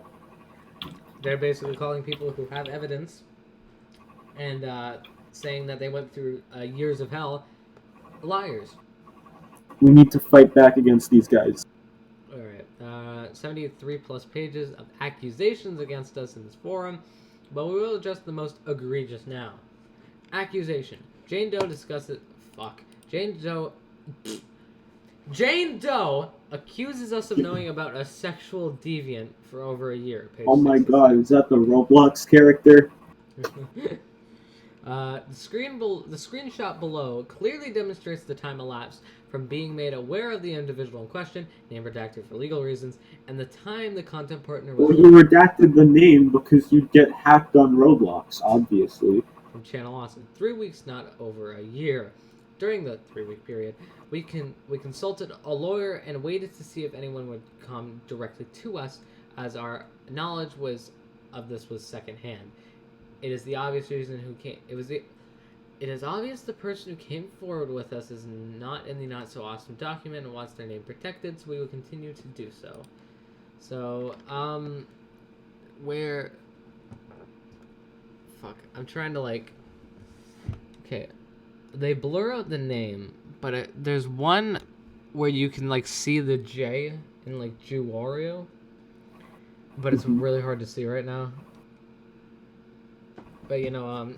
They're basically calling people who have evidence and saying that they went through years of hell liars. We need to fight back against these guys. Alright, 73 plus pages of accusations against us in this forum, but we will address the most egregious now. Accusation. Jane Doe Jane Doe accuses us of knowing about a sexual deviant for over a year. Page Oh my 66. god, is that the Roblox character? The screenshot below clearly demonstrates the time elapsed from being made aware of the individual in question, name redacted for legal reasons, and the time the content partner was Well, you redacted the name because you'd get hacked on Roblox, obviously. from Channel Awesome. 3 weeks, not over a year. During the 3-week period, we consulted a lawyer and waited to see if anyone would come directly to us, as our knowledge of this was secondhand. It is the obvious reason who came. It is obvious the person who came forward with us is not in the Not So Awesome document and wants their name protected, so we will continue to do so. So, where... Fuck, I'm trying to, like... Okay, they blur out the name, but there's one where you can, like, see the J in, like, Jewario, but it's really hard to see right now. But, you know,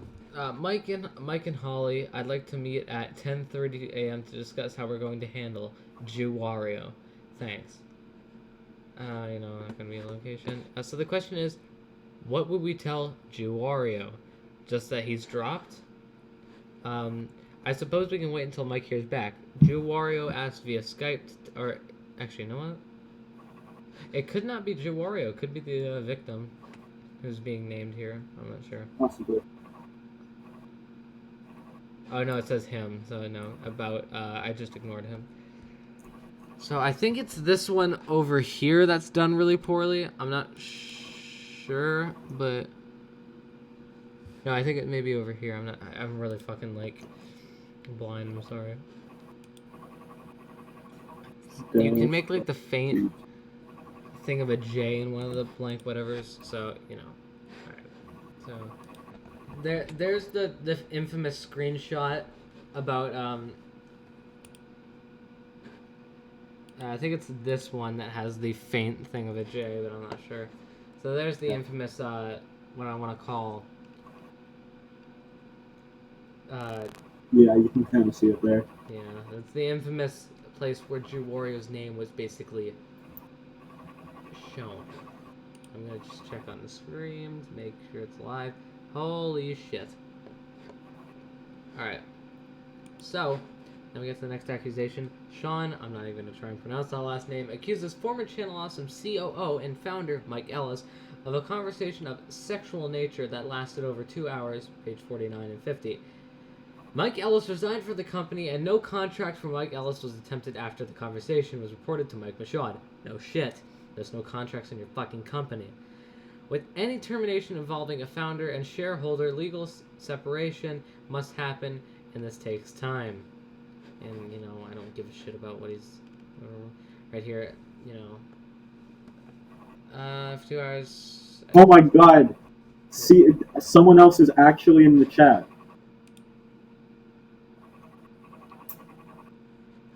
Mike and Holly, I'd like to meet at 10:30 a.m. to discuss how we're going to handle Jew Wario. Thanks. Not gonna be a location. So the question is, what would we tell Jew Wario? Just that he's dropped? I suppose we can wait until Mike hears back. Jew Wario asked via Skype, or actually, you know what? It could not be Jew Wario. It could be the victim who's being named here. I'm not sure. Possibly. Oh no, it says him. So no, I just ignored him. So I think it's this one over here that's done really poorly. I'm not sure, but no, I think it may be over here. I'm really fucking like blind. I'm sorry. You can make like the faint thing of a J in one of the blank whatevers. So Alright. So there's the infamous screenshot about I think it's this one that has the faint thing of a J, but I'm not sure. So there's the infamous what I want to call Yeah, you can kind of see it there. yeah, it's the infamous place where Jew Wario's name was basically shown. I'm gonna just check on the stream to make sure it's live. Holy shit. Alright. So, now we get to the next accusation. Sean, I'm not even gonna try and pronounce that last name, accuses former Channel Awesome COO and founder Mike Ellis of a conversation of sexual nature that lasted over 2 hours, page 49 and 50. Mike Ellis resigned from the company, and no contract for Mike Ellis was attempted after the conversation was reported to Mike Michaud. No shit. There's no contracts in your fucking company. With any termination involving a founder and shareholder, legal separation must happen, and this takes time. And, I don't give a shit about what he's... right here, for 2 hours... Oh my god! See, someone else is actually in the chat.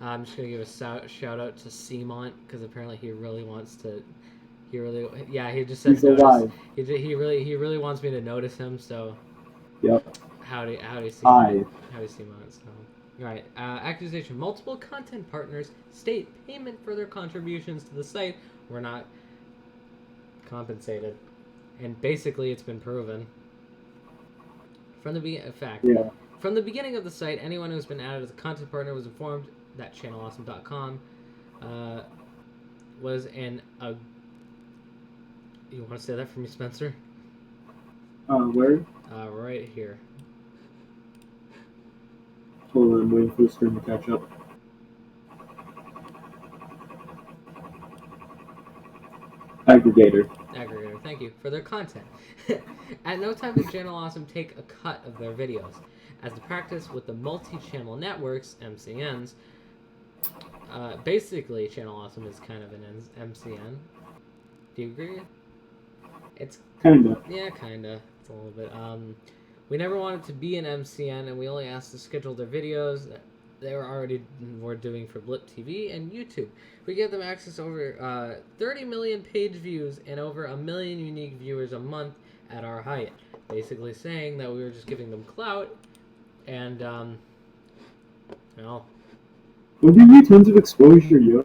I'm just gonna give a shout out to Seamont, because apparently he really wants to... He just said He's alive. He really wants me to notice him, so... Yep. Howdy Seamont. Hi. Howdy Seamont, so... Alright, accusation. Multiple content partners state payment for their contributions to the site were not compensated. And basically, it's been proven. From the beginning of the site, anyone who's been added as a content partner was informed that ChannelAwesome.com was in a... You want to say that for me, Spencer? Where? Right here. Hold on, I'm waiting for the stream to catch up. Aggregator. Thank you for their content. At no time did Channel Awesome take a cut of their videos. As the practice with the multi-channel networks, MCNs, basically Channel Awesome is kind of an MCN. Do you agree? It's Kinda. Yeah, kinda. It's a little bit. We never wanted to be an MCN, and we only asked to schedule their videos that they were doing for Blip TV and YouTube. We gave them access over 30 million page views and over 1 million unique viewers a month at our height. Basically saying that we were just giving them clout, and We'll give you tons of exposure, yo.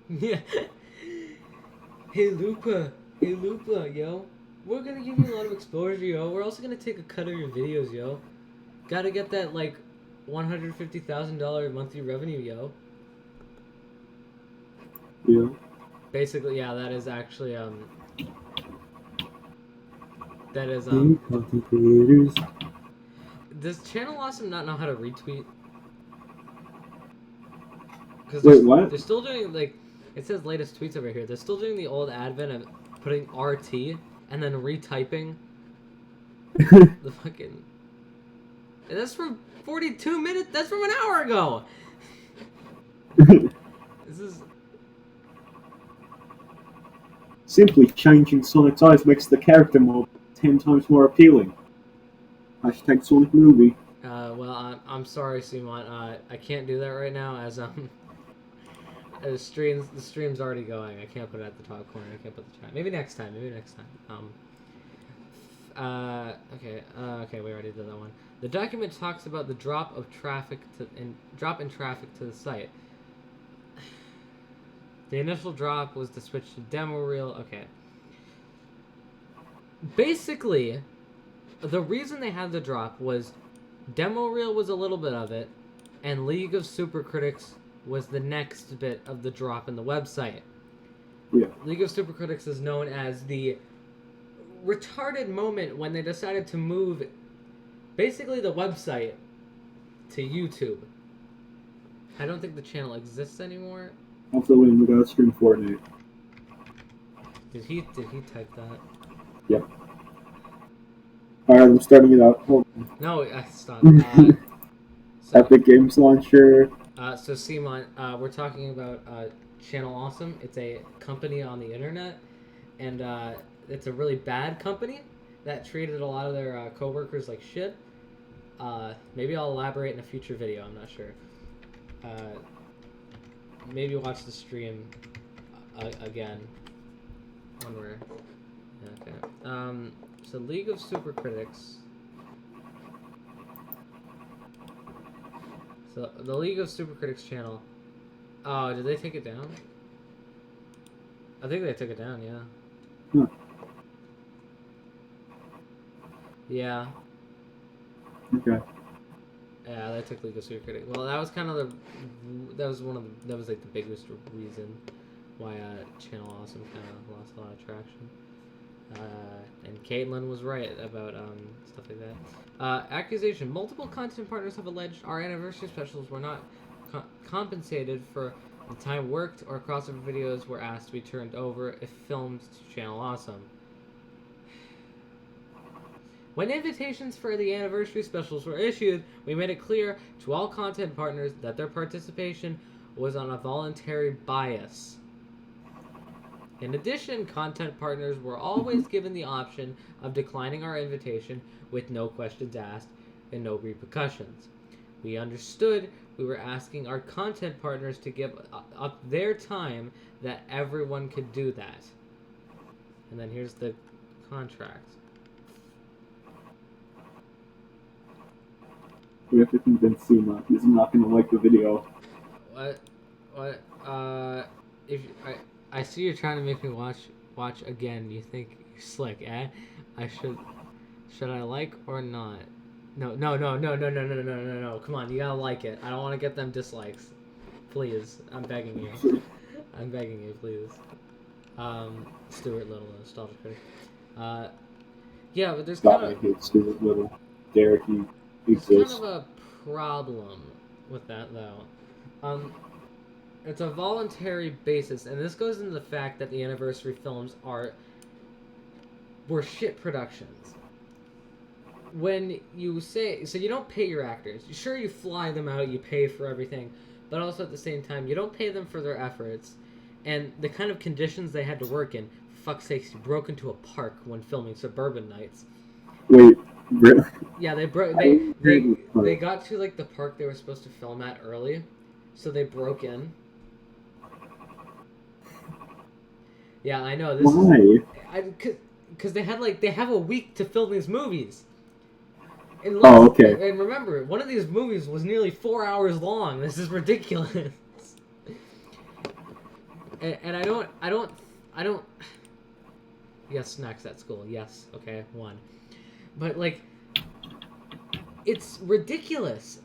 yeah. Hey Lupa, yo. We're gonna give you a lot of exposure, yo. We're also gonna take a cut of your videos, yo. Gotta get that, like, $150,000 monthly revenue, yo. Yeah. Basically, yeah, that is actually, Content creators. Does Channel Awesome not know how to retweet? Wait, what? They're still doing, like, it says latest tweets over here. They're still doing the old advent of putting RT and then retyping the fucking... And that's from 42 minutes? That's from an hour ago! This is... Simply changing Sonic's eyes makes the character mode 10 times more appealing. Hashtag Sonic movie. Well, I'm sorry, Simon. I can't do that right now, as, the stream's already going. I can't put it at the top corner. I can't put the chat. Maybe next time. Okay, we already did that one. The document talks about the drop in traffic to the site. The initial drop was to switch to demo reel. Okay. Basically, the reason they had the drop was demo reel was a little bit of it, and League of Super Critics was the next bit of the drop in the website. Yeah. League of Super Critics is known as the retarded moment when they decided to move basically the website to YouTube. I don't think the channel exists anymore. Also, when we gotta stream Fortnite. Did he type that? Yep. Alright, I'm starting it up. Hold on. No, I stopped. Epic Games Launcher. So Simon, we're talking about Channel Awesome. It's a company on the internet, and it's a really bad company that treated a lot of their coworkers like shit. Maybe I'll elaborate in a future video. I'm not sure. Maybe watch the stream again when we're okay. So League of Super Critics. So the League of Super Critics channel. Oh, did they take it down? I think they took it down. Yeah. Yeah. Okay. Yeah, they took League of Super Critics. Well, that was kind of that was like the biggest reason why Channel Awesome kind of lost a lot of traction. And Caitlin was right about stuff like that. Accusation. Multiple content partners have alleged our anniversary specials were not compensated for the time worked, or crossover videos were asked to be turned over if filmed to Channel Awesome. When invitations for the anniversary specials were issued, we made it clear to all content partners that their participation was on a voluntary bias. In addition, content partners were always given the option of declining our invitation with no questions asked and no repercussions. We understood we were asking our content partners to give up their time, that everyone could do that. And then here's the contract. We have to convince Seema. He's not gonna like the video. What? If I see you're trying to make me watch again. You think you're slick, eh? Should I like or not? No. Come on, you gotta like it. I don't want to get them dislikes. Please, I'm begging you. I'm begging you, please. Stuart Little, nostalgia critic. Yeah, but there's God, kind I of hate Stuart Little. Derek, he there's kind exists. of a problem with that though. It's a voluntary basis, and this goes into the fact that the anniversary films were shit productions. When you say, so you don't pay your actors. Sure, you fly them out, you pay for everything, but also at the same time, you don't pay them for their efforts and the kind of conditions they had to work in. For fuck's sakes, you broke into a park when filming Suburban Nights. Wait, really? Yeah, they got to like the park they were supposed to film at early, so they broke in. Yeah, I know. Why? Because they have a week to film these movies. And Oh, okay. And remember, one of these movies was nearly 4 hours long. This is ridiculous. and I don't. Yes, snacks at school. Yes, okay, one. But like, it's ridiculous.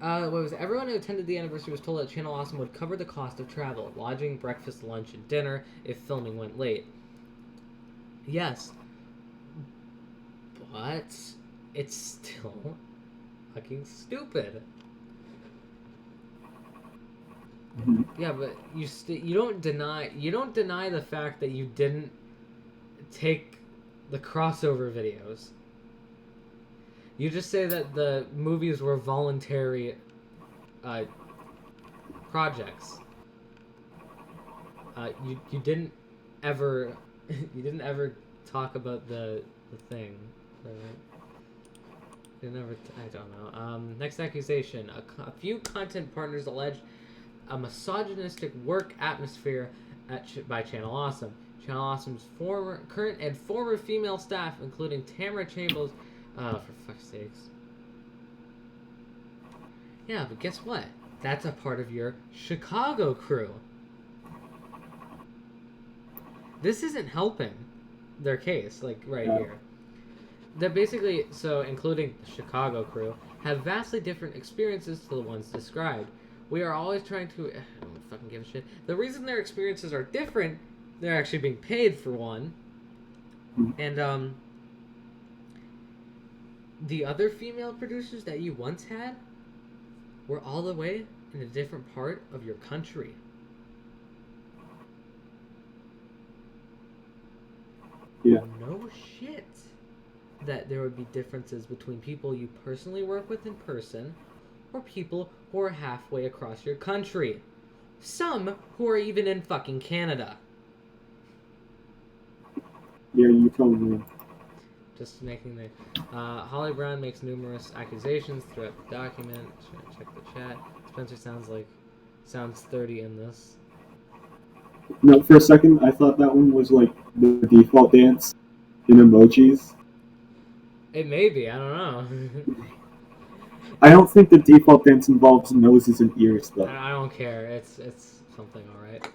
What was it? Everyone who attended the anniversary was told that Channel Awesome would cover the cost of travel, lodging, breakfast, lunch, and dinner if filming went late. Yes, but it's still fucking stupid. Mhm. Yeah, but you don't deny the fact that you didn't take the crossover videos. You just say that the movies were voluntary projects. You didn't ever talk about the thing. You never. I don't know. Next accusation: a few content partners alleged a misogynistic work atmosphere by Channel Awesome. Channel Awesome's current and former female staff, including Tamara Chambers. For fuck's sakes. Yeah, but guess what? That's a part of your Chicago crew. This isn't helping their case, like, right here. They're basically, so including the Chicago crew, have vastly different experiences to the ones described. We are always trying to... I don't fucking give a shit. The reason their experiences are different, they're actually being paid for one. And, the other female producers that you once had were all the way in a different part of your country. Yeah. No shit that there would be differences between people you personally work with in person or people who are halfway across your country. Some who are even in fucking Canada. Yeah, you told me. Just making the... Holly Brown makes numerous accusations throughout the document. Check the chat. Spencer sounds 30 in this. No, for a second, I thought that one was like the default dance in emojis. It may be, I don't know. I don't think the default dance involves noses and ears, though. I don't care. It's something, alright.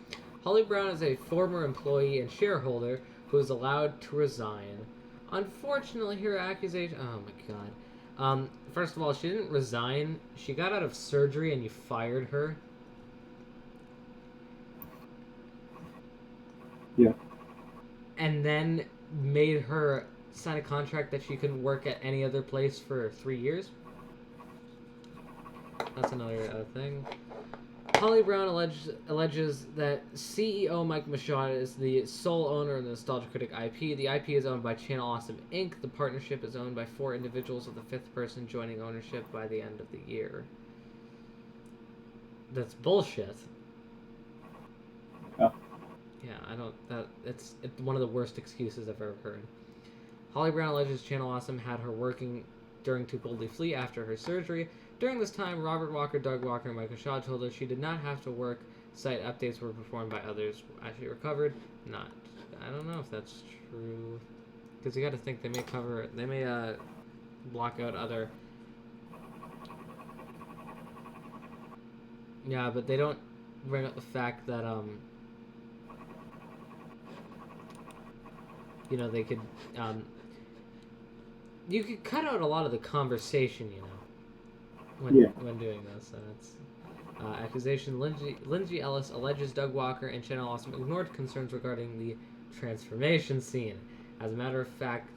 Holly Brown is a former employee and shareholder who is allowed to resign. Unfortunately, her accusation... Oh my god. First of all, she didn't resign. She got out of surgery and you fired her. Yeah. And then made her sign a contract that she couldn't work at any other place for 3 years. That's another thing. Holly Brown alleges that CEO Mike Machado is the sole owner of the Nostalgia Critic IP. The IP is owned by Channel Awesome Inc. The partnership is owned by 4 individuals, with the 5th person joining ownership by the end of the year. That's bullshit. Yeah. Yeah, it's one of the worst excuses I've ever heard. Holly Brown alleges Channel Awesome had her working during Too Boldly Flee after her surgery. During this time, Robert Walker, Doug Walker, and Michael Shaw told her she did not have to work. Site updates were performed by others as she recovered. I don't know if that's true. Because you got to think they may block out other... Yeah, but they don't bring up the fact that, you know, they could, you could cut out a lot of the conversation, you know, when doing this. And it's accusation. Lindsay Ellis alleges Doug Walker and Channel Awesome ignored concerns regarding the transformation scene. As a matter of fact,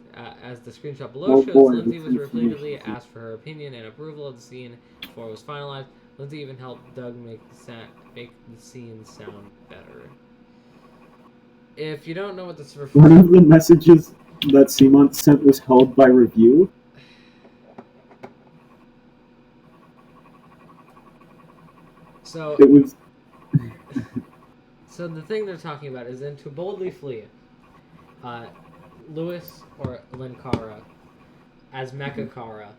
as the screenshot below shows, Lindsay was repeatedly asked for her opinion and approval of the scene before it was finalized. Lindsay even helped Doug make the scene sound better. If you don't know what this refers to... One of the messages that Simon sent was held by review. So... It was... So the thing they're talking about is in To Boldly Flee, Lewis or Linkara as Mecha Kara.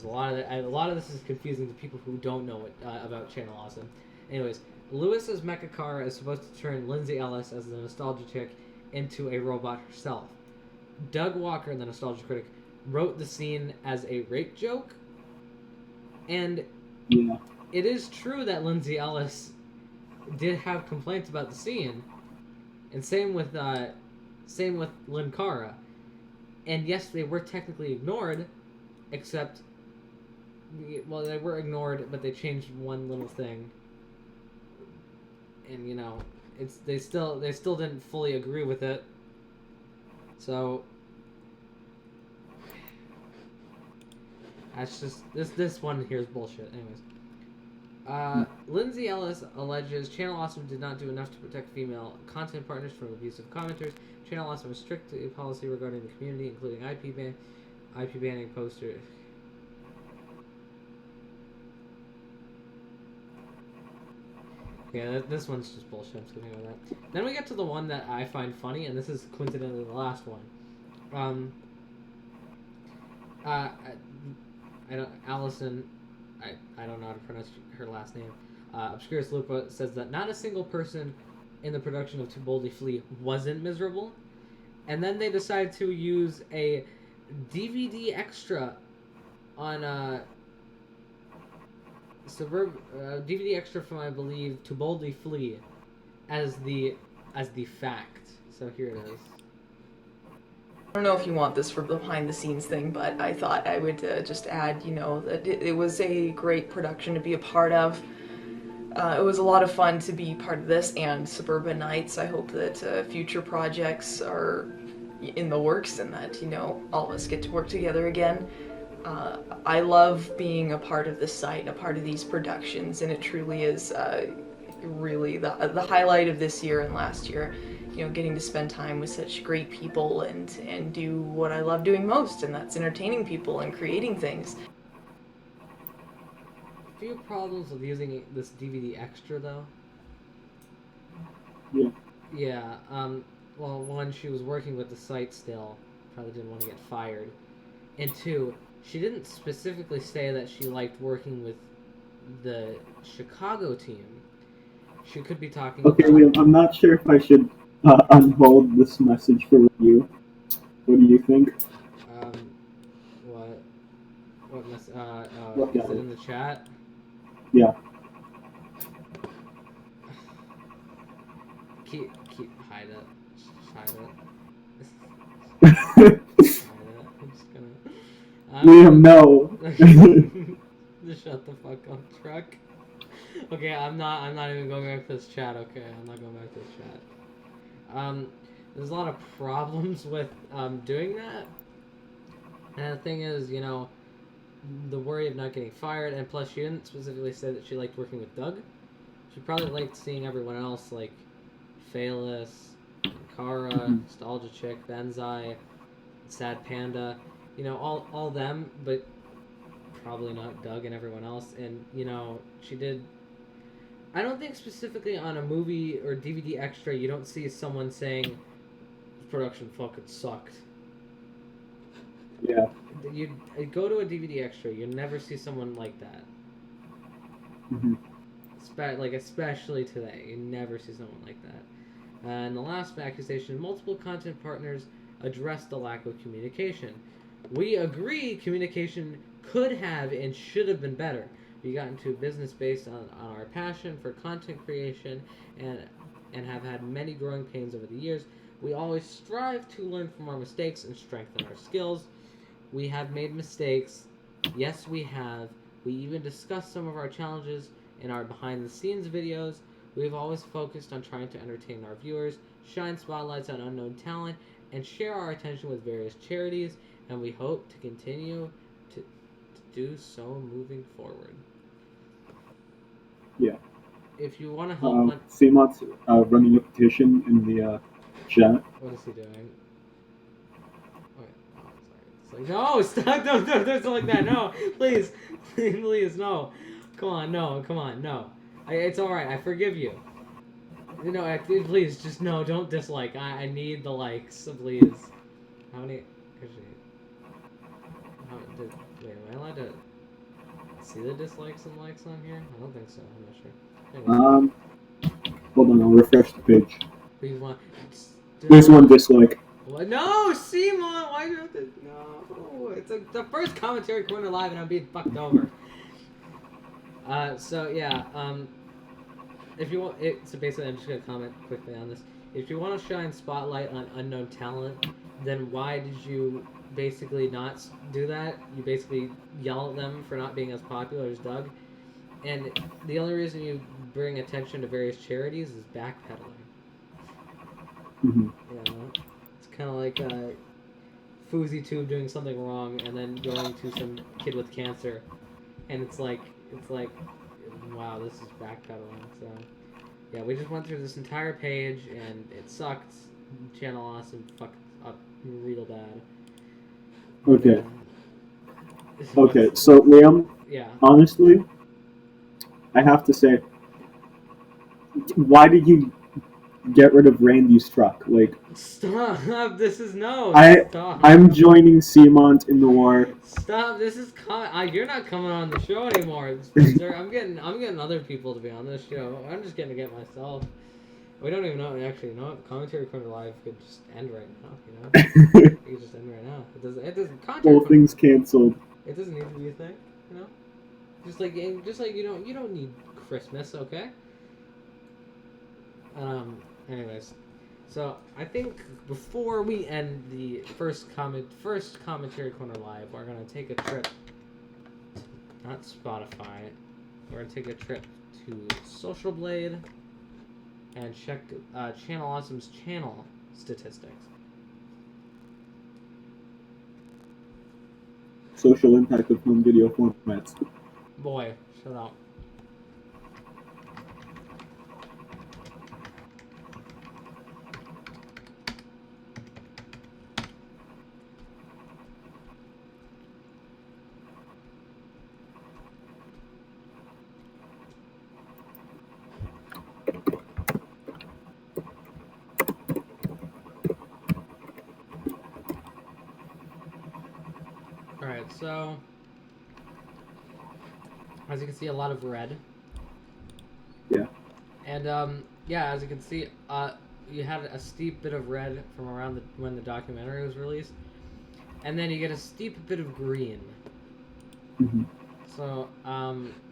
A lot of this is confusing to people who don't know it about Channel Awesome. Anyways, Lewis as Mecha Kara is supposed to turn Lindsay Ellis as the Nostalgia Chick into a robot herself. Doug Walker, the Nostalgia Critic, wrote the scene as a rape joke, and Yeah. it is true that Lindsay Ellis did have complaints about the scene, and same with Linkara. And yes, they were technically ignored, except, well, they were ignored, but they changed one little thing. And, you know, they still didn't fully agree with it. So that's just this one here is bullshit. Anyways, Lindsay Ellis alleges Channel Awesome did not do enough to protect female content partners from abusive commenters. Channel Awesome has strict policy regarding the community, including IP banning posters. Yeah, this one's just bullshit. I'm skipping over that. Then we get to the one that I find funny, and this is coincidentally the last one. Allison, I don't know how to pronounce her last name. Obscurus Lupa says that not a single person in the production of To Boldly Flee wasn't miserable, and then they decided to use a DVD extra on DVD extra from, I believe, To Boldly Flee as the fact. So here it is. I don't know if you want this for the behind the scenes thing, but I thought I would just add, that it was a great production to be a part of. It was a lot of fun to be part of this and Suburban Nights. I hope that future projects are in the works and that, all of us get to work together again. I love being a part of this site and a part of these productions, and it truly is really the highlight of this year and last year. Getting to spend time with such great people and do what I love doing most, and that's entertaining people and creating things. A few problems with using this DVD extra, though. Yeah. Yeah, well, one, she was working with the site still. Probably didn't want to get fired. And two, she didn't specifically say that she liked working with the Chicago team. She could be talking Okay, about... Liam, I'm not sure if I should unhold this message for review. What do you think? What Look is at it it. in the chat? Yeah. Keep hide it. Just hide it. Hide it. I'm just gonna... Liam, no. Just shut the fuck up, truck. Okay, I'm not even going back to this chat. Okay, I'm not going back to this chat. There's a lot of problems with doing that. And the thing is, the worry of not getting fired, and plus she didn't specifically say that she liked working with Doug. She probably liked seeing everyone else, like Phaelus, Kara, Nostalgia Chick, Benzai, Sad Panda, all them, but probably not Doug and everyone else. And, she did... I don't think specifically on a movie or DVD extra you don't see someone saying, production fucking sucked. Yeah. You go to a DVD extra, you never see someone like that. Mm-hmm. Especially today, you never see someone like that. And the last accusation, multiple content partners addressed the lack of communication. We agree communication could have and should have been better. We got into business based on our passion for content creation and have had many growing pains over the years. We always strive to learn from our mistakes and strengthen our skills. We have made mistakes. Yes, we have. We even discussed some of our challenges in our behind-the-scenes videos. We've always focused on trying to entertain our viewers, shine spotlights on unknown talent, and share our attention with various charities, and we hope to continue to do so moving forward. Yeah. If you want to help... Seamont's running a petition in the chat. What is he doing? Okay. Oh, sorry. It's like, no, stop! Don't do it like that. No, please, please, no. Come on, no, come on, no. It's all right. I forgive you. Please, just no. Don't dislike. I need the likes, please. How many? Actually, wait, am I allowed to see the dislikes and likes on here? I don't think so. I'm not sure. Anyway. Hold on. I'll refresh the page. Please want. There's one dislike. What? No, Simon! Why do you have to? No, it's the first commentary corner live, and I'm being fucked over. So yeah, if you want, so basically, I'm just gonna comment quickly on this. If you want to shine spotlight on unknown talent, then why did you basically not do that? You basically yell at them for not being as popular as Doug, and the only reason you bring attention to various charities is backpedaling. Mm-hmm. It's kind of like FouseyTube doing something wrong and then going to some kid with cancer, and it's like, wow, this is backpedaling. So, yeah, we just went through this entire page and it sucked. Channel awesome fucked up real bad. Okay. Okay, so Liam, Yeah. honestly, I have to say, why did you get rid of Randy's truck? Like, Stop! This is no. Stop. I'm joining Seamont in the war. Stop! This is you're not coming on the show anymore, Spencer. I'm getting other people to be on this show. I'm just gonna get myself. We don't even know. Actually, you know what? Commentary Corner Live could just end right now. You know, it could just end right now. It doesn't. It doesn't. Commentary Whole Corner, thing's canceled. it doesn't need to be a thing. You know, just like you don't need Christmas, okay? Anyways, so I think before we end the first commentary corner live, we're gonna take a trip. To, not Spotify. We're gonna take a trip to Social Blade and check Channel Awesome's channel statistics. Social impact of home video formats. Boy, shut up. Alright, so as you can see, a lot of red. Yeah. And yeah, as you can see, you had a steep bit of red from around when the documentary was released, and then you get a steep bit of green. Mm-hmm. So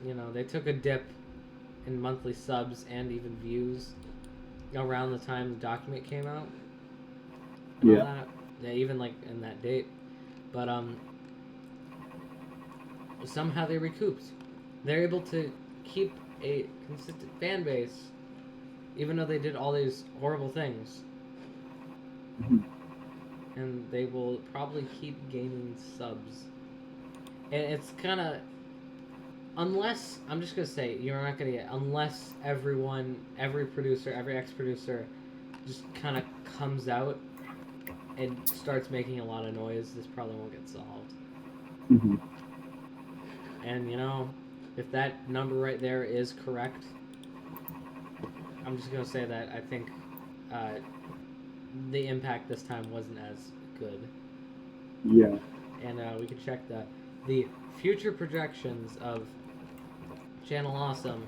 you know, they took a dip in monthly subs and even views around the time the document came out. And all that. Yeah, even like in that date, but somehow they recouped. They're able to keep a consistent fan base, even though they did all these horrible things. Mm-hmm. And they will probably keep gaining subs. And it's kind of, unless, I'm just going to say, you're not going to get, unless every producer, every ex-producer just kind of comes out and starts making a lot of noise, this probably won't get solved. Mm-hmm. And, you know, if that number right there is correct, I'm just going to say that I think the impact this time wasn't as good. Yeah. And we can check the future projections of Channel Awesome,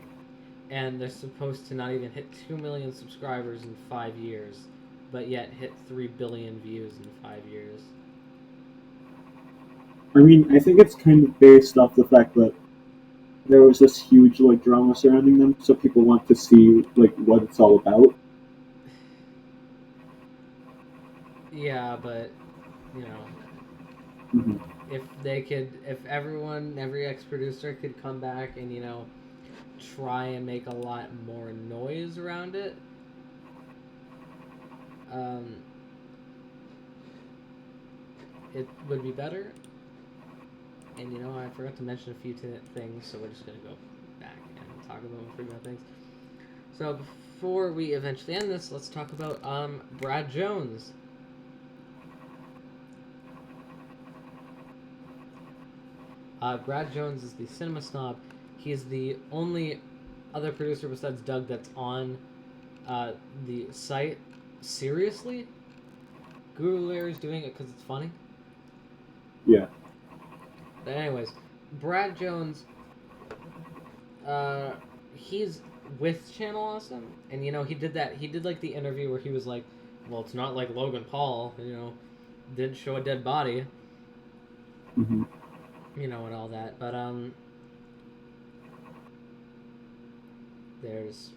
and they're supposed to not even hit 2 million subscribers in 5 years, but yet hit 3 billion views in 5 years. I mean, I think it's kind of based off the fact that there was this huge like drama surrounding them, so people want to see like what it's all about. Yeah, but you know, Mm-hmm. if every ex-producer could come back and, you know, try and make a lot more noise around it, it would be better. And, you know, I forgot to mention a few things, so we're just going to go back and talk about a few more things. So before we eventually end this, let's talk about Brad Jones. Brad Jones is the Cinema Snob. He's the only other producer besides Doug that's on the site. Seriously? Guru Larry's doing it because it's funny? Yeah. But anyways, Brad Jones, he's with Channel Awesome, and, you know, he did like the interview where he was like, well, it's not like Logan Paul, you know, didn't show a dead body. Mm-hmm. You know, and all that, but there's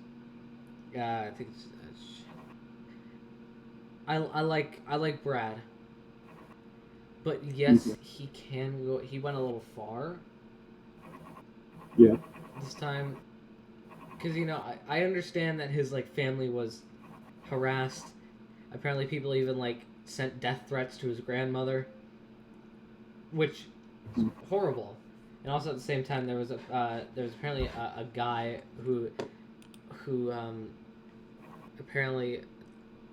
I think I like Brad, but yes, Mhm. he can go. He went a little far. Yeah. This time, because, you know, I understand that his like family was harassed. Apparently, people even like sent death threats to his grandmother, which is horrible. And also at the same time, there was apparently a guy who apparently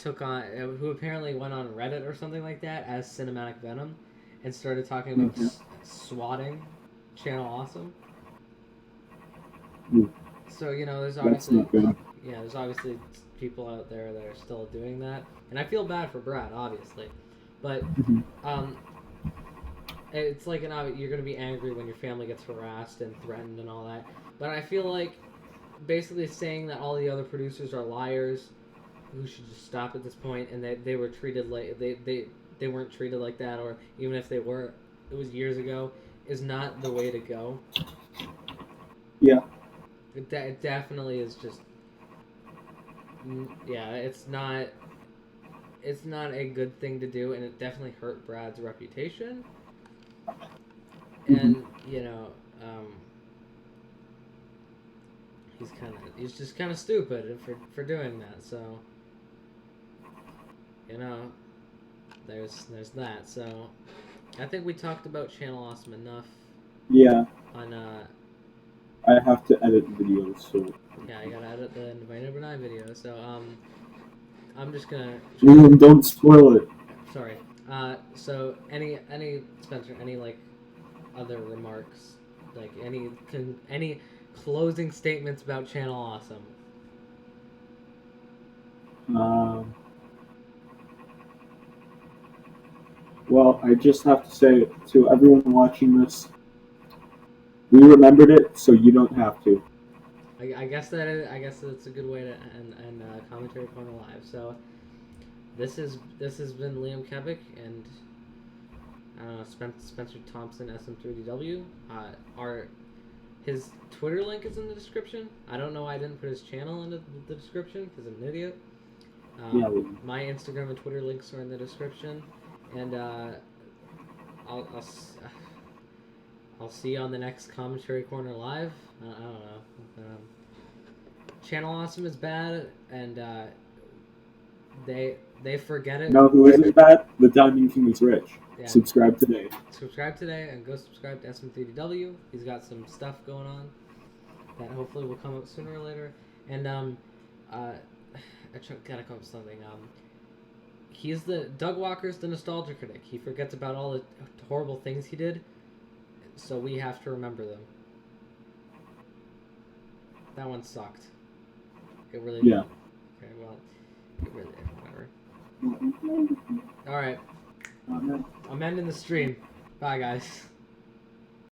who apparently went on Reddit or something like that as Cinematic Venom and started talking about Mhm. swatting Channel Awesome. Mm. So, you know, there's That's obviously not good. there's obviously people out there that are still doing that, and I feel bad for Brad, obviously, but Mhm. it's like you're gonna be angry when your family gets harassed and threatened and all that. But I feel like basically saying that all the other producers are liars who should just stop at this point, and they were treated like they weren't treated like that, or even if they were, it was years ago, is not the way to go. Yeah. It definitely is just, yeah, it's not a good thing to do, and it definitely hurt Brad's reputation. And you know, he's just kind of stupid for doing that. So you know, there's that. So I think we talked about Channel Awesome enough. Yeah. On I have to edit videos, so. yeah, I gotta edit the Invite Number 9 video. So I'm just gonna. Don't spoil it. Sorry. So any Spencer, any like other remarks, like any closing statements about Channel Awesome? Well, I just have to say to everyone watching this, we remembered it, so you don't have to. I guess that's a good way to end Commentary Corner Live. So this has been Liam Kebik and Spencer Thompson SM3DW. His Twitter link is in the description. I don't know why I didn't put his channel in the description because I'm an idiot. My Instagram and Twitter links are in the description, and I'll see you on the next Commentary Corner Live. I don't know. Channel Awesome is bad, and they forget it. No, who isn't bad? The Diamond King is rich. Yeah. Subscribe today. Subscribe today, and go subscribe to SM3DW. He's got some stuff going on that hopefully will come up sooner or later. And I gotta come up with something. Doug Walker's the nostalgia critic. He forgets about all the horrible things he did, so we have to remember them. That one sucked. It really did. Yeah. Okay, well, it really did. Whatever. All right. I'm ending the stream. Bye, guys.